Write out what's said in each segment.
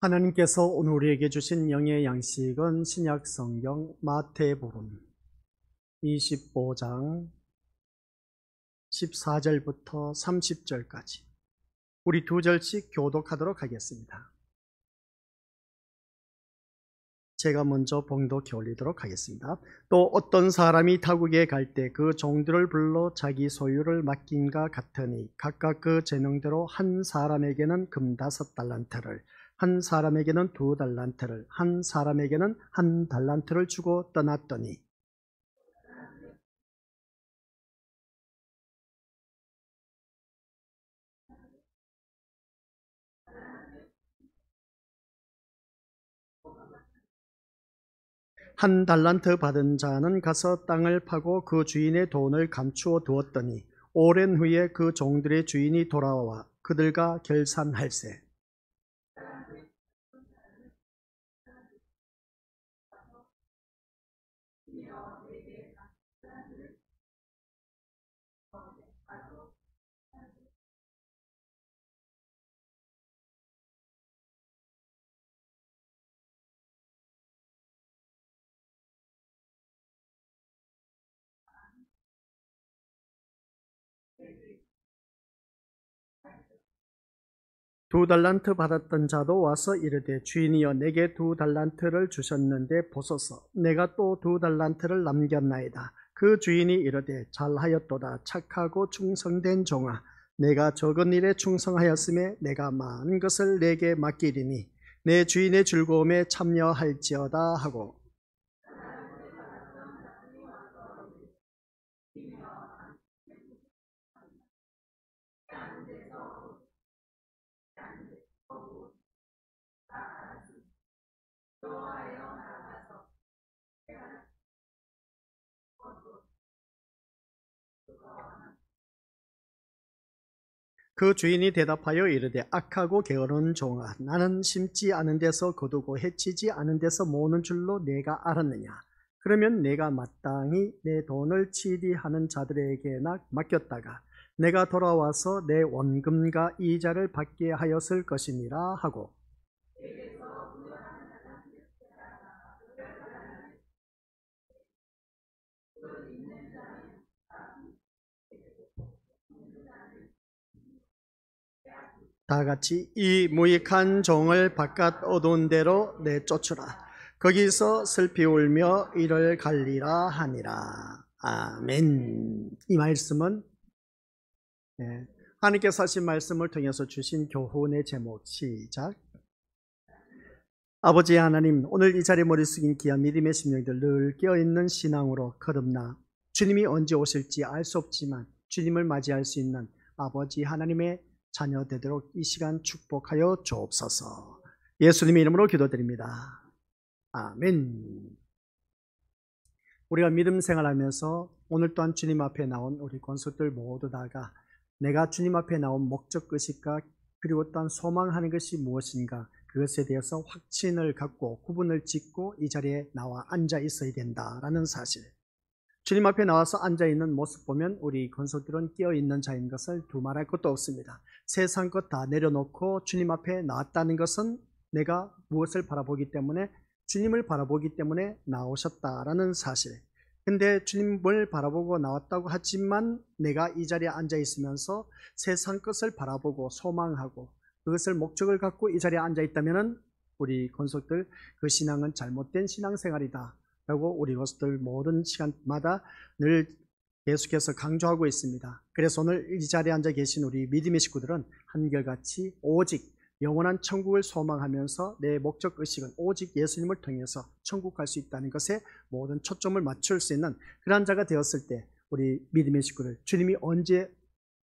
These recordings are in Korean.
하나님께서 오늘 우리에게 주신 영의 양식은 신약 성경 마태복음 25장 14절부터 30절까지 우리 두 절씩 교독하도록 하겠습니다. 제가 먼저 봉독해 올리도록 하겠습니다. 또 어떤 사람이 타국에 갈 때 그 종들을 불러 자기 소유를 맡긴과 같으니 각각 그 재능대로 한 사람에게는 금 5달란트를, 한 사람에게는 2달란트를, 한 사람에게는 1달란트를 주고 떠났더니 한 달란트 받은 자는 가서 땅을 파고 그 주인의 돈을 감추어 두었더니 오랜 후에 그 종들의 주인이 돌아와 그들과 결산할세. 두 달란트 받았던 자도 와서 이르되 주인이여 내게 2달란트를 주셨는데 보소서 내가 또 2달란트를 남겼나이다. 그 주인이 이르되 잘하였도다 착하고 충성된 종아 내가 적은 일에 충성하였음에 내가 많은 것을 내게 맡기리니 내 주인의 즐거움에 참여할지어다 하고 그 주인이 대답하여 이르되 악하고 게으른 종아 나는 심지 않은 데서 거두고 해치지 않은 데서 모으는 줄로 내가 알았느냐. 그러면 내가 마땅히 내 돈을 치리하는 자들에게나 맡겼다가 내가 돌아와서 내 원금과 이자를 받게 하였을 것이니라 하고 다 같이 이 무익한 종을 바깥 어두운 데로 내쫓으라. 거기서 슬피 울며 이를 갈리라 하니라. 아멘. 이 말씀은 하나님께서 하신 말씀을 통해서 주신 교훈의 제목 시작. 아버지 하나님, 오늘 이 자리에 머리 숙인 귀한 믿음의 심령들 늘 깨어있는 신앙으로 거듭나 주님이 언제 오실지 알 수 없지만 주님을 맞이할 수 있는 아버지 하나님의 자녀 되도록 이 시간 축복하여 주옵소서. 예수님의 이름으로 기도드립니다. 아멘. 우리가 믿음 생활하면서 오늘 또한 주님 앞에 나온 우리 권속들 모두 다가 내가 주님 앞에 나온 목적의식과 그리고 또한 소망하는 것이 무엇인가 그것에 대해서 확신을 갖고 구분을 짓고 이 자리에 나와 앉아 있어야 된다라는 사실. 주님 앞에 나와서 앉아있는 모습 보면 우리 권속들은 깨어있는 자인 것을 두말할 것도 없습니다. 세상 것 다 내려놓고 주님 앞에 나왔다는 것은 내가 무엇을 바라보기 때문에 주님을 바라보기 때문에 나오셨다라는 사실. 근데 주님을 바라보고 나왔다고 하지만 내가 이 자리에 앉아있으면서 세상 것을 바라보고 소망하고 그것을 목적을 갖고 이 자리에 앉아있다면 우리 권속들 그 신앙은 잘못된 신앙생활이다 라고 우리 것들 모든 시간마다 늘 계속해서 강조하고 있습니다. 그래서 오늘 이 자리에 앉아 계신 우리 믿음의 식구들은 한결같이 오직 영원한 천국을 소망하면서 내 목적의식은 오직 예수님을 통해서 천국 갈 수 있다는 것에 모든 초점을 맞출 수 있는 그런 자가 되었을 때 우리 믿음의 식구들 주님이 언제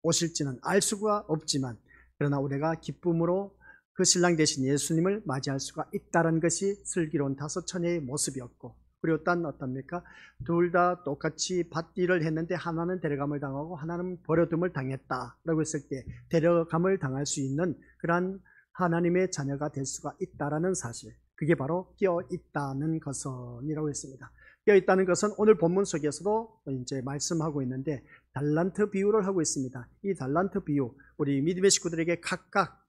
오실지는 알 수가 없지만 그러나 우리가 기쁨으로 그 신랑 되신 예수님을 맞이할 수가 있다는 것이 슬기로운 5처녀의 모습이었고 그리고 딴 어떻습니까? 둘 다 똑같이 밭일을 했는데 하나는 데려감을 당하고 하나는 버려둠을 당했다라고 했을 때 데려감을 당할 수 있는 그러한 하나님의 자녀가 될 수가 있다라는 사실, 그게 바로 깨어있다는 것이라고 했습니다. 깨어있다는 것은 오늘 본문 속에서도 이제 말씀하고 있는데 달란트 비유를 하고 있습니다. 이 달란트 비유, 우리 믿음의 식구들에게 각각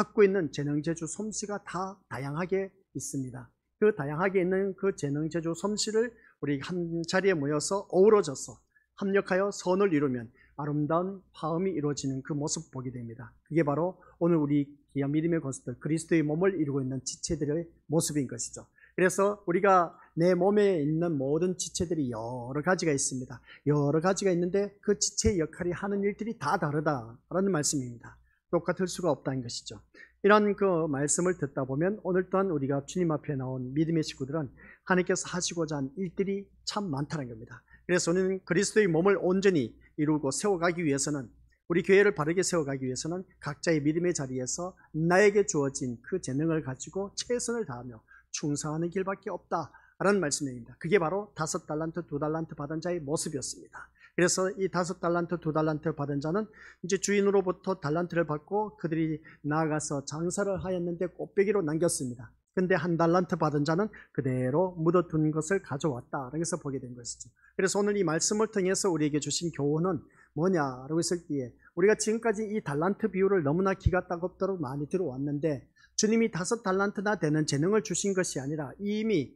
갖고 있는 재능재주 솜씨가 다 다양하게 있습니다. 그 다양하게 있는 그 재능재주 솜씨를 우리 한 자리에 모여서 어우러져서 합력하여 선을 이루면 아름다운 화음이 이루어지는 그 모습 보게 됩니다. 그게 바로 오늘 우리 귀한 믿음의 권속들 그리스도의 몸을 이루고 있는 지체들의 모습인 것이죠. 그래서 우리가 내 몸에 있는 모든 지체들이 여러 가지가 있습니다. 여러 가지가 있는데 그 지체의 역할이 하는 일들이 다 다르다라는 말씀입니다. 똑같을 수가 없다는 것이죠. 이런 그 말씀을 듣다 보면 오늘 또한 우리가 주님 앞에 나온 믿음의 식구들은 하나님께서 하시고자 한 일들이 참 많다는 겁니다. 그래서 우리는 그리스도의 몸을 온전히 이루고 세워가기 위해서는 우리 교회를 바르게 세워가기 위해서는 각자의 믿음의 자리에서 나에게 주어진 그 재능을 가지고 최선을 다하며 충성하는 길밖에 없다라는 말씀입니다. 그게 바로 5달란트, 2달란트 받은 자의 모습이었습니다. 그래서 이 5달란트, 2달란트 받은 자는 이제 주인으로부터 달란트를 받고 그들이 나아가서 장사를 하였는데 곱배기로 남겼습니다. 근데 1달란트 받은 자는 그대로 묻어둔 것을 가져왔다. 그래서 보게 된 것이죠. 그래서 오늘 이 말씀을 통해서 우리에게 주신 교훈은 뭐냐라고 했을 때에 우리가 지금까지 이 달란트 비율을 너무나 기가 따갑도록 많이 들어왔는데 주님이 5달란트나 되는 재능을 주신 것이 아니라 이미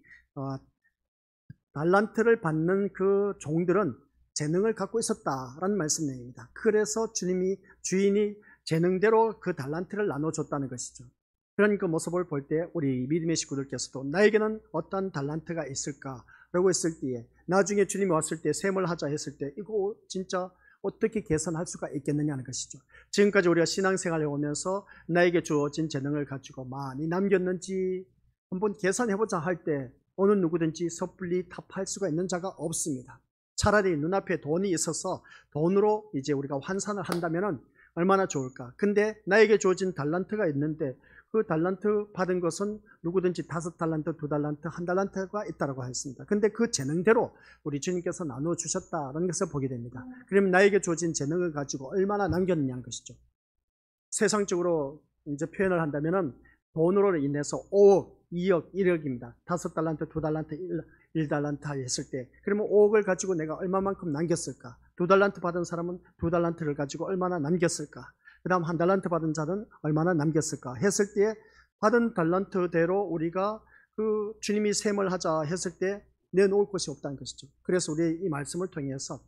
달란트를 받는 그 종들은 재능을 갖고 있었다라는 말씀입니다. 그래서 주인이 재능대로 그 달란트를 나눠줬다는 것이죠. 그런 그 모습을 볼 때 우리 믿음의 식구들께서도 나에게는 어떤 달란트가 있을까라고 했을 때에 나중에 주님이 왔을 때 셈을 하자 했을 때 이거 진짜 어떻게 개선할 수가 있겠느냐는 것이죠. 지금까지 우리가 신앙생활에 오면서 나에게 주어진 재능을 가지고 많이 남겼는지 한번 계산해보자 할 때 어느 누구든지 섣불리 답할 수가 있는 자가 없습니다. 차라리 눈앞에 돈이 있어서 돈으로 이제 우리가 환산을 한다면 얼마나 좋을까. 근데 나에게 주어진 달란트가 있는데 그 달란트 받은 것은 누구든지 5달란트, 2달란트, 1달란트가 있다고 했습니다. 근데 그 재능대로 우리 주님께서 나눠주셨다는 것을 보게 됩니다. 그러면 나에게 주어진 재능을 가지고 얼마나 남겼느냐는 것이죠. 세상적으로 이제 표현을 한다면 돈으로 인해서 5억, 2억, 1억입니다. 5달란트, 2달란트, 1달란트 했을 때 그러면 5억을 가지고 내가 얼마만큼 남겼을까? 2달란트 받은 사람은 2달란트를 가지고 얼마나 남겼을까? 그 다음 1달란트 받은 자는 얼마나 남겼을까 했을 때 받은 달란트대로 우리가 그 주님이 셈을 하자 했을 때 내놓을 것이 없다는 것이죠. 그래서 우리 이 말씀을 통해서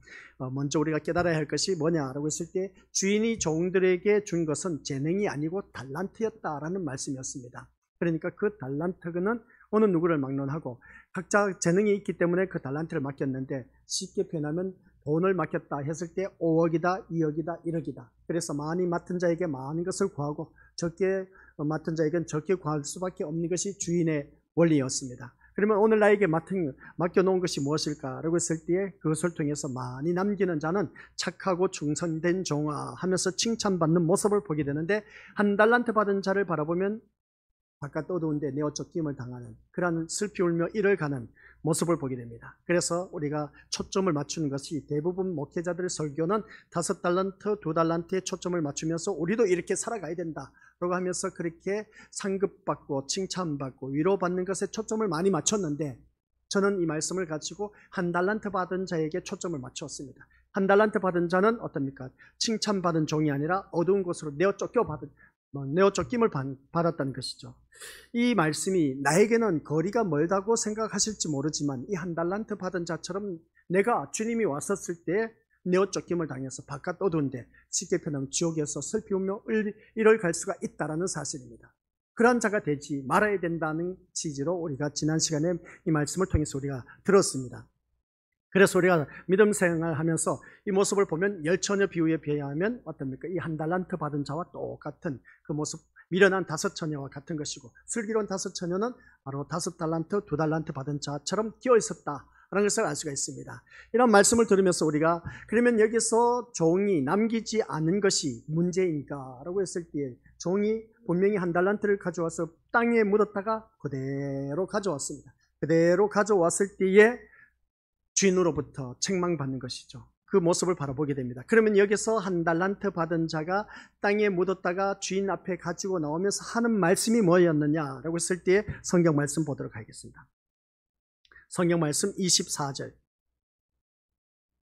먼저 우리가 깨달아야 할 것이 뭐냐라고 했을 때 주인이 종들에게 준 것은 재능이 아니고 달란트였다라는 말씀이었습니다. 그러니까 그 달란트는 어느 누구를 막론하고 각자 재능이 있기 때문에 그 달란트를 맡겼는데 쉽게 표현하면 돈을 맡겼다 했을 때 5억이다, 2억이다, 1억이다. 그래서 많이 맡은 자에게 많은 것을 구하고 적게 맡은 자에게는 적게 구할 수밖에 없는 것이 주인의 원리였습니다. 그러면 오늘 나에게 맡겨놓은 것이 무엇일까라고 했을 때에 그것을 통해서 많이 남기는 자는 착하고 충성된 종아 하면서 칭찬받는 모습을 보게 되는데 1달란트 받은 자를 바라보면 바깥 어두운데 내어 쫓김을 당하는 그러한 슬피 울며 이를 가는 모습을 보게 됩니다. 그래서 우리가 초점을 맞추는 것이 대부분 목회자들의 설교는 5달란트, 2달란트에 초점을 맞추면서 우리도 이렇게 살아가야 된다 라고 하면서 그렇게 상급받고 칭찬받고 위로받는 것에 초점을 많이 맞췄는데 저는 이 말씀을 가지고 1달란트 받은 자에게 초점을 맞추었습니다. 1달란트 받은 자는 어떻습니까? 칭찬받은 종이 아니라 어두운 곳으로 내어 쫓김을 받았다는 것이죠. 이 말씀이 나에게는 거리가 멀다고 생각하실지 모르지만 이 1달란트 받은 자처럼 내가 주님이 왔었을 때 내어 쫓김을 당해서 바깥 어두운데 쉽게 표현하면 지옥에서 슬피 울며 이를 갈 수가 있다는 사실입니다. 그러한 자가 되지 말아야 된다는 취지로 우리가 지난 시간에 이 말씀을 통해서 우리가 들었습니다. 그래서 우리가 믿음 생활하면서 이 모습을 보면 열처녀 비유에 비하면 어떻습니까? 이 1달란트 받은 자와 똑같은 그 모습, 미련한 5처녀와 같은 것이고 슬기로운 5처녀는 바로 5달란트, 2달란트 받은 자처럼 끼어 있었다라는 것을 알 수가 있습니다. 이런 말씀을 들으면서 우리가 그러면 여기서 종이 남기지 않은 것이 문제인가? 라고 했을 때 종이 분명히 1달란트를 가져와서 땅에 묻었다가 그대로 가져왔습니다. 그대로 가져왔을 때에 주인으로부터 책망받는 것이죠. 그 모습을 바라보게 됩니다. 그러면 여기서 1달란트 받은 자가 땅에 묻었다가 주인 앞에 가지고 나오면서 하는 말씀이 뭐였느냐라고 했을 때 성경 말씀 보도록 하겠습니다. 성경 말씀 24절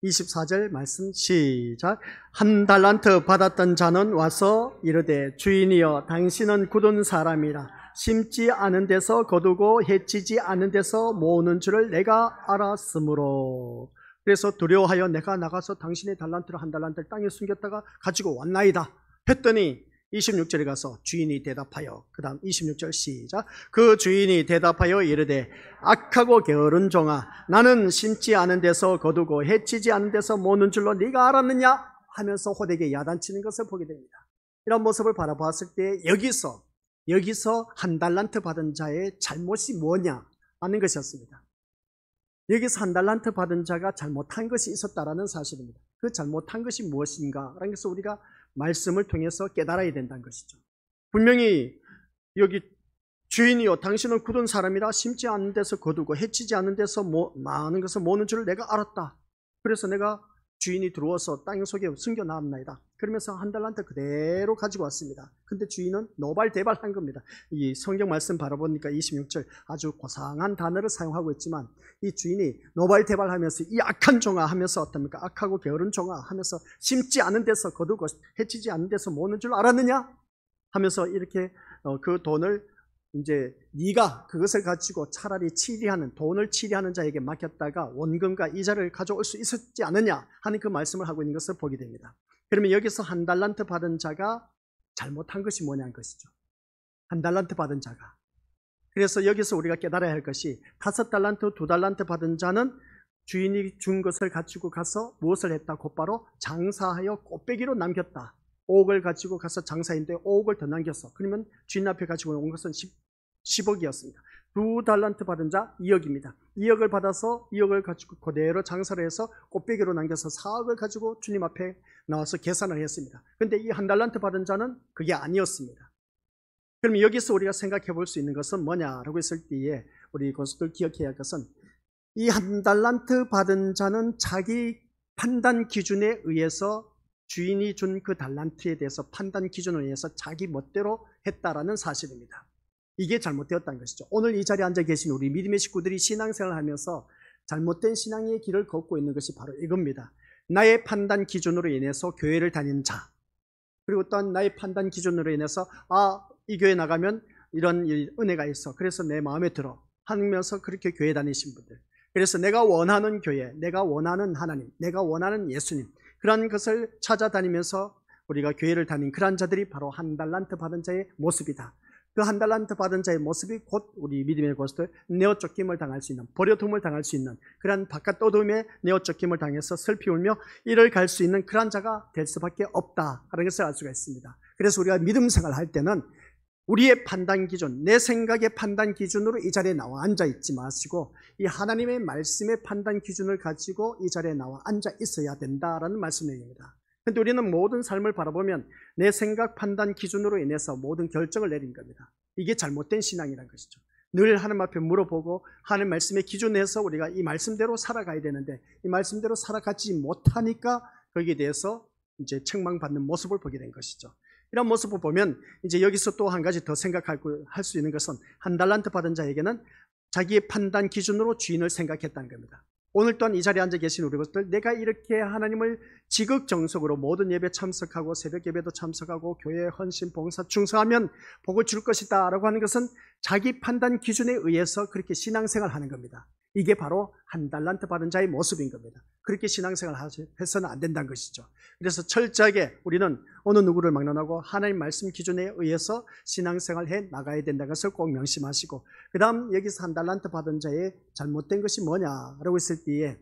24절 말씀 시작. 한 달란트 받았던 자는 와서 이르되 주인이여 당신은 굳은 사람이라 심지 않은 데서 거두고 해치지 않은 데서 모으는 줄을 내가 알았으므로. 그래서 두려워하여 내가 나가서 당신의 달란트를 한 달란트를 땅에 숨겼다가 가지고 왔나이다 했더니 26절에 가서 주인이 대답하여, 그 다음 26절 시작. 그 주인이 대답하여 이르되 악하고 게으른 종아, 나는 심지 않은 데서 거두고 해치지 않은 데서 모으는 줄로 네가 알았느냐 하면서 호되게 야단치는 것을 보게 됩니다. 이런 모습을 바라보았을 때 여기서 한 달란트 받은 자의 잘못이 뭐냐 하는 것이었습니다. 여기서 한 달란트 받은 자가 잘못한 것이 있었다라는 사실입니다. 그 잘못한 것이 무엇인가 라는 것을 우리가 말씀을 통해서 깨달아야 된다는 것이죠. 분명히 여기 주인이요 당신은 굳은 사람이라 심지 않은 데서 거두고 해치지 않은 데서 많은 것을 모으는 줄을 내가 알았다. 그래서 내가 주인이 들어와서 땅 속에 숨겨놨나이다. 그러면서 한 달란트 그대로 가지고 왔습니다. 근데 주인은 노발대발한 겁니다. 이 성경 말씀 바라보니까 26절 아주 고상한 단어를 사용하고 있지만 이 주인이 노발대발하면서 이 악한 종아 하면서 어떻습니까? 악하고 게으른 종아 하면서 심지 않은 데서 거두고 해치지 않은 데서 모으는 줄 알았느냐? 하면서 이렇게 그 돈을 이제 네가 그것을 가지고 차라리 돈을 치리하는 자에게 맡겼다가 원금과 이자를 가져올 수 있었지 않느냐 하는 그 말씀을 하고 있는 것을 보게 됩니다. 그러면 여기서 한 달란트 받은 자가 잘못한 것이 뭐냐는 것이죠. 한 달란트 받은 자가. 그래서 여기서 우리가 깨달아야 할 것이 5달란트, 2달란트 받은 자는 주인이 준 것을 가지고 가서 무엇을 했다? 곧바로 장사하여 곱빼기로 남겼다. 5억을 가지고 가서 장사했는데 5억을 더 남겼어. 그러면 주인 앞에 가지고 온 것은 10억이었습니다. 2달란트 받은 자 2억입니다. 2억을 받아서 2억을 가지고 그대로 장사를 해서 곱빼기로 남겨서 4억을 가지고 주님 앞에 나와서 계산을 했습니다. 그런데 이 한 달란트 받은 자는 그게 아니었습니다. 그럼 여기서 우리가 생각해 볼 수 있는 것은 뭐냐라고 했을 때에 우리 고수들 기억해야 할 것은 이 한 달란트 받은 자는 자기 판단 기준에 의해서 주인이 준 그 달란트에 대해서 판단 기준에 의해서 자기 멋대로 했다라는 사실입니다. 이게 잘못되었다는 것이죠. 오늘 이 자리에 앉아 계신 우리 믿음의 식구들이 신앙생활을 하면서 잘못된 신앙의 길을 걷고 있는 것이 바로 이겁니다. 나의 판단 기준으로 인해서 교회를 다니는 자, 그리고 또한 나의 판단 기준으로 인해서 이 교회 나가면 이런 은혜가 있어, 그래서 내 마음에 들어 하면서 그렇게 교회 다니신 분들, 그래서 내가 원하는 교회, 내가 원하는 하나님, 내가 원하는 예수님, 그런 것을 찾아다니면서 우리가 교회를 다닌 그런 자들이 바로 한 달란트 받은 자의 모습이다. 그 한 달란트 받은 자의 모습이 곧 우리 믿음의 고수들 내어 쫓김을 당할 수 있는, 버려둠을 당할 수 있는 그런 바깥 어둠에 내어 쫓김을 당해서 슬피 울며 이를 갈 수 있는 그런 자가 될 수밖에 없다라는 것을 알 수가 있습니다. 그래서 우리가 믿음 생활을 할 때는 우리의 판단 기준, 내 생각의 판단 기준으로 이 자리에 나와 앉아 있지 마시고 이 하나님의 말씀의 판단 기준을 가지고 이 자리에 나와 앉아 있어야 된다라는 말씀입니다. 그런데 우리는 모든 삶을 바라보면 내 생각 판단 기준으로 인해서 모든 결정을 내린 겁니다. 이게 잘못된 신앙이라는 것이죠. 늘 하나님 앞에 물어보고 하나님 말씀의 기준에서 우리가 이 말씀대로 살아가야 되는데 이 말씀대로 살아가지 못하니까 거기에 대해서 이제 책망받는 모습을 보게 된 것이죠. 이런 모습을 보면 이제 여기서 또 한 가지 더 생각할 수 있는 것은 한 달란트 받은 자에게는 자기의 판단 기준으로 주인을 생각했다는 겁니다. 오늘 또한 이 자리에 앉아 계신 우리 것들, 내가 이렇게 하나님을 지극정성으로 모든 예배 참석하고 새벽 예배도 참석하고 교회 헌신 봉사 충성하면 복을 줄 것이다 라고 하는 것은 자기 판단 기준에 의해서 그렇게 신앙생활을 하는 겁니다. 이게 바로 한 달란트 받은 자의 모습인 겁니다. 그렇게 신앙생활을 해서는 안 된다는 것이죠. 그래서 철저하게 우리는 어느 누구를 막론하고 하나님 말씀 기준에 의해서 신앙생활을 해 나가야 된다는 것을 꼭 명심하시고, 그 다음 여기서 한 달란트 받은 자의 잘못된 것이 뭐냐라고 했을 때에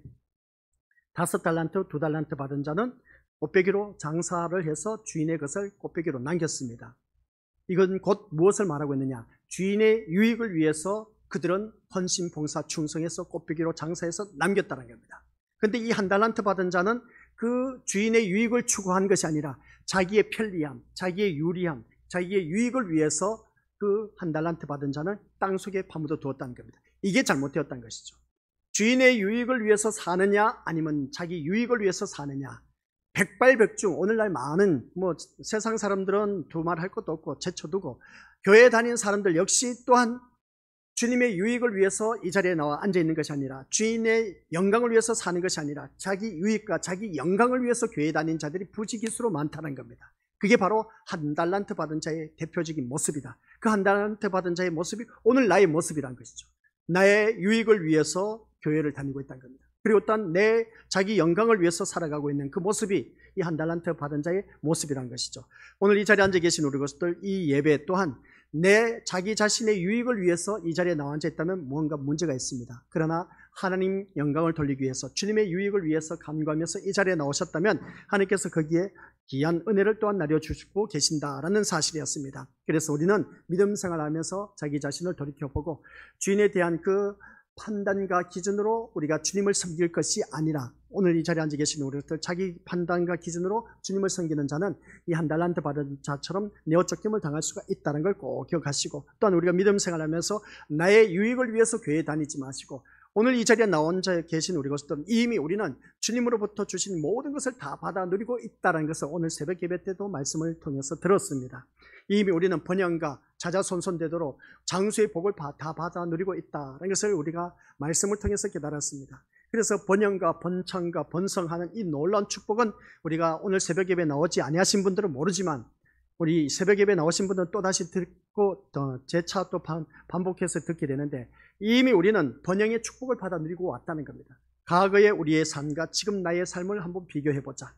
5달란트, 2달란트 받은 자는 곱빼기로 장사를 해서 주인의 것을 곱빼기로 남겼습니다. 이건 곧 무엇을 말하고 있느냐? 주인의 유익을 위해서 그들은 헌신, 봉사, 충성해서 곱빼기로 장사해서 남겼다는 겁니다. 그런데 이 한 달란트 받은 자는 그 주인의 유익을 추구한 것이 아니라 자기의 편리함, 자기의 유리함, 자기의 유익을 위해서 그 한 달란트 받은 자는 땅속에 파묻어 두었다는 겁니다. 이게 잘못되었다는 것이죠. 주인의 유익을 위해서 사느냐 아니면 자기 유익을 위해서 사느냐, 백발백중. 오늘날 많은 세상 사람들은 두말 할 것도 없고 제쳐두고 교회 다니는 사람들 역시 또한 주님의 유익을 위해서 이 자리에 나와 앉아있는 것이 아니라 주인의 영광을 위해서 사는 것이 아니라 자기 유익과 자기 영광을 위해서 교회에 다니는 자들이 부지기수로 많다는 겁니다. 그게 바로 한 달란트 받은 자의 대표적인 모습이다. 그 한 달란트 받은 자의 모습이 오늘 나의 모습이라는 것이죠. 나의 유익을 위해서 교회를 다니고 있다는 겁니다. 그리고 또한 내 자기 영광을 위해서 살아가고 있는 그 모습이 이 한 달란트 받은 자의 모습이라는 것이죠. 오늘 이 자리에 앉아 계신 우리 것들, 이 예배 또한 내 자기 자신의 유익을 위해서 이 자리에 나와 앉아 있다면 무언가 문제가 있습니다. 그러나 하나님 영광을 돌리기 위해서 주님의 유익을 위해서 간구하면서 이 자리에 나오셨다면 하나님께서 거기에 귀한 은혜를 또한 나눠주시고 계신다라는 사실이었습니다. 그래서 우리는 믿음 생활하면서 자기 자신을 돌이켜보고 주인에 대한 그 판단과 기준으로 우리가 주님을 섬길 것이 아니라 오늘 이 자리에 앉아 계신 우리들 자기 판단과 기준으로 주님을 섬기는 자는 이 한 달란트 받은 자처럼 내어쫓김을 당할 수가 있다는 걸 꼭 기억하시고, 또한 우리가 믿음 생활하면서 나의 유익을 위해서 교회에 다니지 마시고 오늘 이 자리에 나온 자 계신 우리 것들은 이미 우리는 주님으로부터 주신 모든 것을 다 받아 누리고 있다는 것을 오늘 새벽 예배 때도 말씀을 통해서 들었습니다. 이미 우리는 번영과 자자손손되도록 장수의 복을 다 받아 누리고 있다는 것을 우리가 말씀을 통해서 깨달았습니다. 그래서 번영과 번창과 번성하는 이 놀라운 축복은 우리가 오늘 새벽 예배 나오지 아니하신 분들은 모르지만 우리 새벽 예배 나오신 분들은 또다시 듣고 재차 또 반복해서 듣게 되는데 이미 우리는 번영의 축복을 받아 누리고 왔다는 겁니다. 과거의 우리의 삶과 지금 나의 삶을 한번 비교해보자.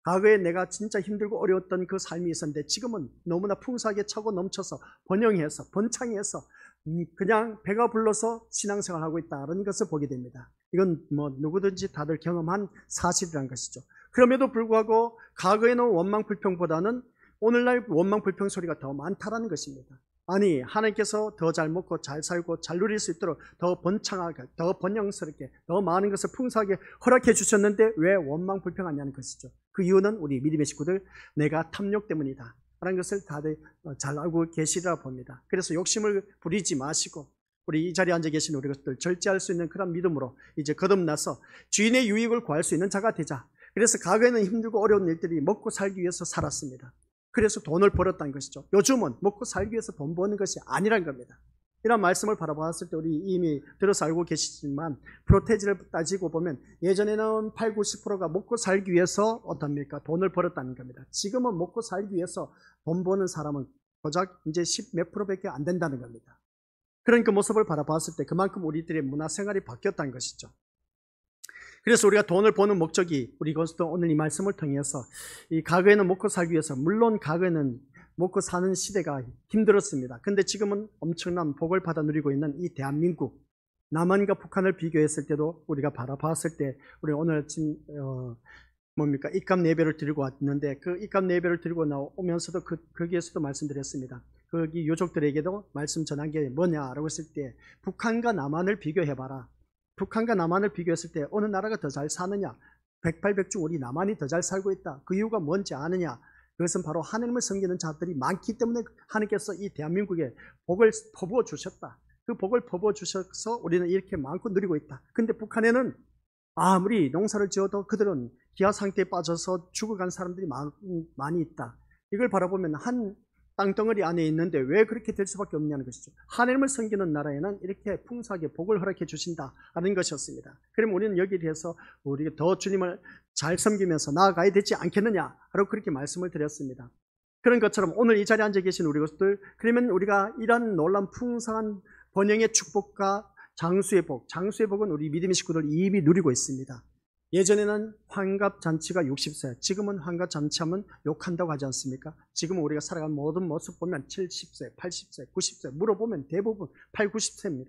과거에 내가 진짜 힘들고 어려웠던 그 삶이 있었는데 지금은 너무나 풍성하게 차고 넘쳐서 번영해서 번창해서 그냥 배가 불러서 신앙생활하고 있다는 것을 보게 됩니다. 이건 뭐 누구든지 다들 경험한 사실이라는 것이죠. 그럼에도 불구하고 과거에는 원망 불평보다는 오늘날 원망 불평 소리가 더 많다라는 것입니다. 아니, 하나님께서 더 잘 먹고 잘 살고 잘 누릴 수 있도록 더 번창하게, 더 번영스럽게, 더 많은 것을 풍성하게 허락해 주셨는데 왜 원망 불평하냐는 것이죠. 그 이유는 우리 믿음의 식구들, 내가 탐욕 때문이다 라는 것을 다들 잘 알고 계시리라 봅니다. 그래서 욕심을 부리지 마시고 우리 이 자리에 앉아 계신 우리 것들 절제할 수 있는 그런 믿음으로 이제 거듭나서 주인의 유익을 구할 수 있는 자가 되자. 그래서 과거에는 힘들고 어려운 일들이 먹고 살기 위해서 살았습니다. 그래서 돈을 벌었다는 것이죠. 요즘은 먹고 살기 위해서 돈 버는 것이 아니란 겁니다. 이런 말씀을 바라봤을 때 우리 이미 들어서 알고 계시지만 프로테지를 따지고 보면 예전에는 8, 90%가 먹고 살기 위해서 어떻습니까? 돈을 벌었다는 겁니다. 지금은 먹고 살기 위해서 돈 버는 사람은 고작 이제 10 몇 프로밖에 안 된다는 겁니다. 그런 그 모습을 바라봤을 때 그만큼 우리들의 문화생활이 바뀌었다는 것이죠. 그래서 우리가 돈을 버는 목적이 우리 것도 오늘 이 말씀을 통해서 이 과거에는 먹고 살기 위해서 물론 과거에는 먹고 사는 시대가 힘들었습니다. 근데 지금은 엄청난 복을 받아 누리고 있는 이 대한민국, 남한과 북한을 비교했을 때도 우리가 바라봤을 때 우리 오늘 아침 입감 예배를 드리고 왔는데 그 입감 예배를 드리고 나오면서도 거기에서도 말씀드렸습니다. 거기 유족들에게도 말씀 전한 게 뭐냐라고 했을 때 북한과 남한을 비교해봐라. 북한과 남한을 비교했을 때 어느 나라가 더 잘 사느냐? 백발백중 우리 남한이 더 잘 살고 있다. 그 이유가 뭔지 아느냐? 그것은 바로 하나님을 섬기는 자들이 많기 때문에 하나님께서 이 대한민국에 복을 퍼부어 주셨다. 그 복을 퍼부어 주셔서 우리는 이렇게 많고 누리고 있다. 근데 북한에는 아무리 농사를 지어도 그들은 기아 상태에 빠져서 죽어간 사람들이 많이 있다. 이걸 바라보면 한 땅덩어리 안에 있는데 왜 그렇게 될 수밖에 없냐는 것이죠. 하나님을 섬기는 나라에는 이렇게 풍성하게 복을 허락해 주신다는 것이었습니다. 그럼 우리는 여기에 대해서 우리가 더 주님을 잘 섬기면서 나아가야 되지 않겠느냐라고 그렇게 말씀을 드렸습니다. 그런 것처럼 오늘 이 자리에 앉아 계신 우리 것들, 그러면 우리가 이런 놀라운 풍성한 번영의 축복과 장수의 복은 우리 믿음의 식구들 이미 누리고 있습니다. 예전에는 환갑잔치가 60세, 지금은 환갑잔치하면 욕한다고 하지 않습니까? 지금은 우리가 살아가는 모든 모습 보면 70세, 80세, 90세 물어보면 대부분 8, 90세입니다.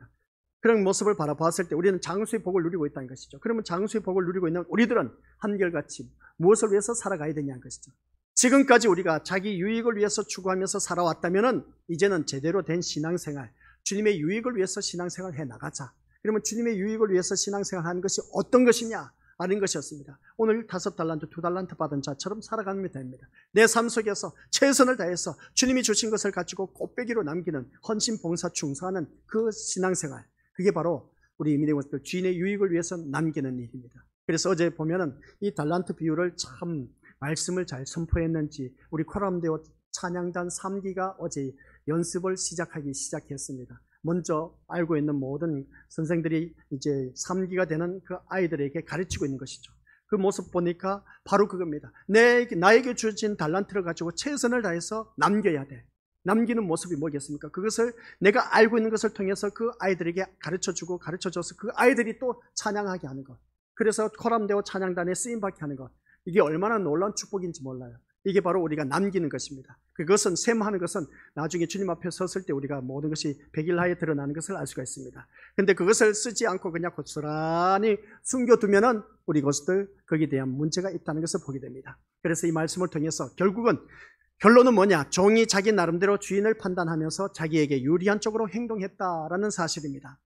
그런 모습을 바라봤을 때 우리는 장수의 복을 누리고 있다는 것이죠. 그러면 장수의 복을 누리고 있는 우리들은 한결같이 무엇을 위해서 살아가야 되냐는 것이죠. 지금까지 우리가 자기 유익을 위해서 추구하면서 살아왔다면 이제는 제대로 된 신앙생활, 주님의 유익을 위해서 신앙생활을 해나가자. 그러면 주님의 유익을 위해서 신앙생활을 하는 것이 어떤 것이냐? 아는 것이었습니다. 오늘 5달란트, 2달란트 받은 자처럼 살아가면 됩니다. 내 삶 속에서 최선을 다해서 주님이 주신 것을 가지고 꽃배기로 남기는 헌신, 봉사, 충성하는 그 신앙생활, 그게 바로 우리 믿음의 것들 주인의 유익을 위해서 남기는 일입니다. 그래서 어제 보면은 이 달란트 비유를 참 말씀을 잘 선포했는지 우리 코람데오 찬양단 3기가 어제 연습을 시작했습니다. 먼저 알고 있는 모든 선생들이 이제 3기가 되는 그 아이들에게 가르치고 있는 것이죠. 그 모습 보니까 바로 그겁니다. 나에게 주어진 달란트를 가지고 최선을 다해서 남겨야 돼. 남기는 모습이 뭐겠습니까? 그것을 내가 알고 있는 것을 통해서 그 아이들에게 가르쳐주고 가르쳐줘서 그 아이들이 또 찬양하게 하는 것. 그래서 코람데오 찬양단에 쓰임받게 하는 것. 이게 얼마나 놀라운 축복인지 몰라요. 이게 바로 우리가 남기는 것입니다. 그것은 셈하는 것은 나중에 주님 앞에 섰을 때 우리가 모든 것이 백일하에 드러나는 것을 알 수가 있습니다. 그런데 그것을 쓰지 않고 그냥 고스란히 숨겨두면은 우리 것들 거기에 대한 문제가 있다는 것을 보게 됩니다. 그래서 이 말씀을 통해서 결론은 뭐냐? 종이 자기 나름대로 주인을 판단하면서 자기에게 유리한 쪽으로 행동했다라는 사실입니다.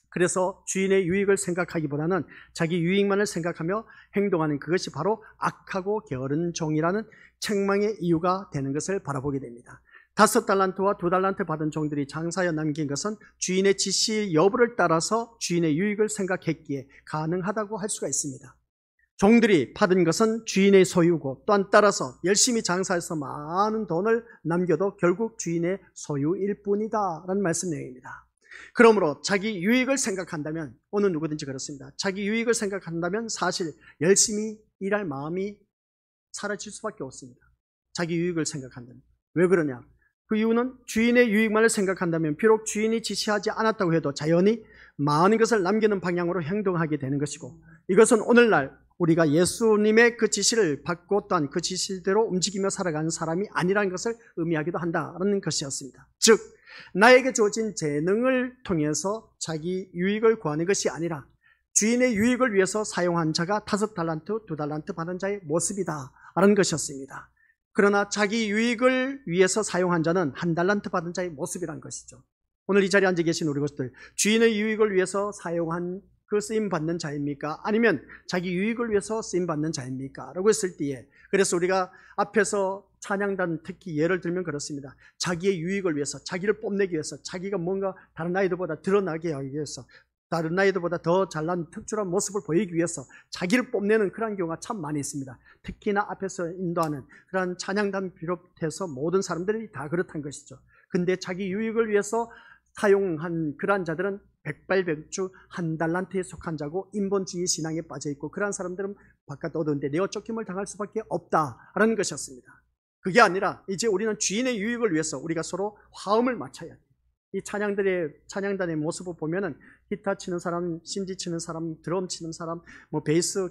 그래서 주인의 유익을 생각하기보다는 자기 유익만을 생각하며 행동하는 그것이 바로 악하고 게으른 종이라는 책망의 이유가 되는 것을 바라보게 됩니다. 5달란트와 2달란트 받은 종들이 장사하여 남긴 것은 주인의 지시 여부를 따라서 주인의 유익을 생각했기에 가능하다고 할 수가 있습니다. 종들이 받은 것은 주인의 소유고 또한 따라서 열심히 장사해서 많은 돈을 남겨도 결국 주인의 소유일 뿐이다 라는 말씀 내용입니다. 그러므로 자기 유익을 생각한다면, 어느 누구든지 그렇습니다. 자기 유익을 생각한다면 사실 열심히 일할 마음이 사라질 수밖에 없습니다. 자기 유익을 생각한다면. 왜 그러냐? 그 이유는 주인의 유익만을 생각한다면 비록 주인이 지시하지 않았다고 해도 자연히 많은 것을 남기는 방향으로 행동하게 되는 것이고, 이것은 오늘날 우리가 예수님의 그 지시를 받고 또한 그 지시대로 움직이며 살아가는 사람이 아니라는 것을 의미하기도 한다는 것이었습니다. 즉 나에게 주어진 재능을 통해서 자기 유익을 구하는 것이 아니라 주인의 유익을 위해서 사용한 자가 5달란트, 2달란트 받은 자의 모습이다 라는 것이었습니다. 그러나 자기 유익을 위해서 사용한 자는 1달란트 받은 자의 모습이라는 것이죠. 오늘 이 자리에 앉아 계신 우리 것들, 주인의 유익을 위해서 사용한 그 쓰임받는 자입니까? 아니면 자기 유익을 위해서 쓰임받는 자입니까? 라고 했을 때에, 그래서 우리가 앞에서 찬양단 특히 예를 들면 그렇습니다. 자기의 유익을 위해서, 자기를 뽐내기 위해서, 자기가 뭔가 다른 아이들보다 드러나게 하기 위해서, 다른 아이들보다 더 잘난 특출한 모습을 보이기 위해서 자기를 뽐내는 그런 경우가 참 많이 있습니다. 특히나 앞에서 인도하는 그런 찬양단 비롯해서 모든 사람들이 다 그렇다는 것이죠. 근데 자기 유익을 위해서 사용한 그러한 자들은 백발백중 1달란트에 속한 자고 인본주의 신앙에 빠져있고, 그러한 사람들은 바깥 얻었는데 내어 쫓김을 당할 수밖에 없다라는 것이었습니다. 그게 아니라 이제 우리는 주인의 유익을 위해서 우리가 서로 화음을 맞춰야 돼요. 이 찬양단의 모습을 보면은 기타 치는 사람, 신지 치는 사람, 드럼 치는 사람, 베이스,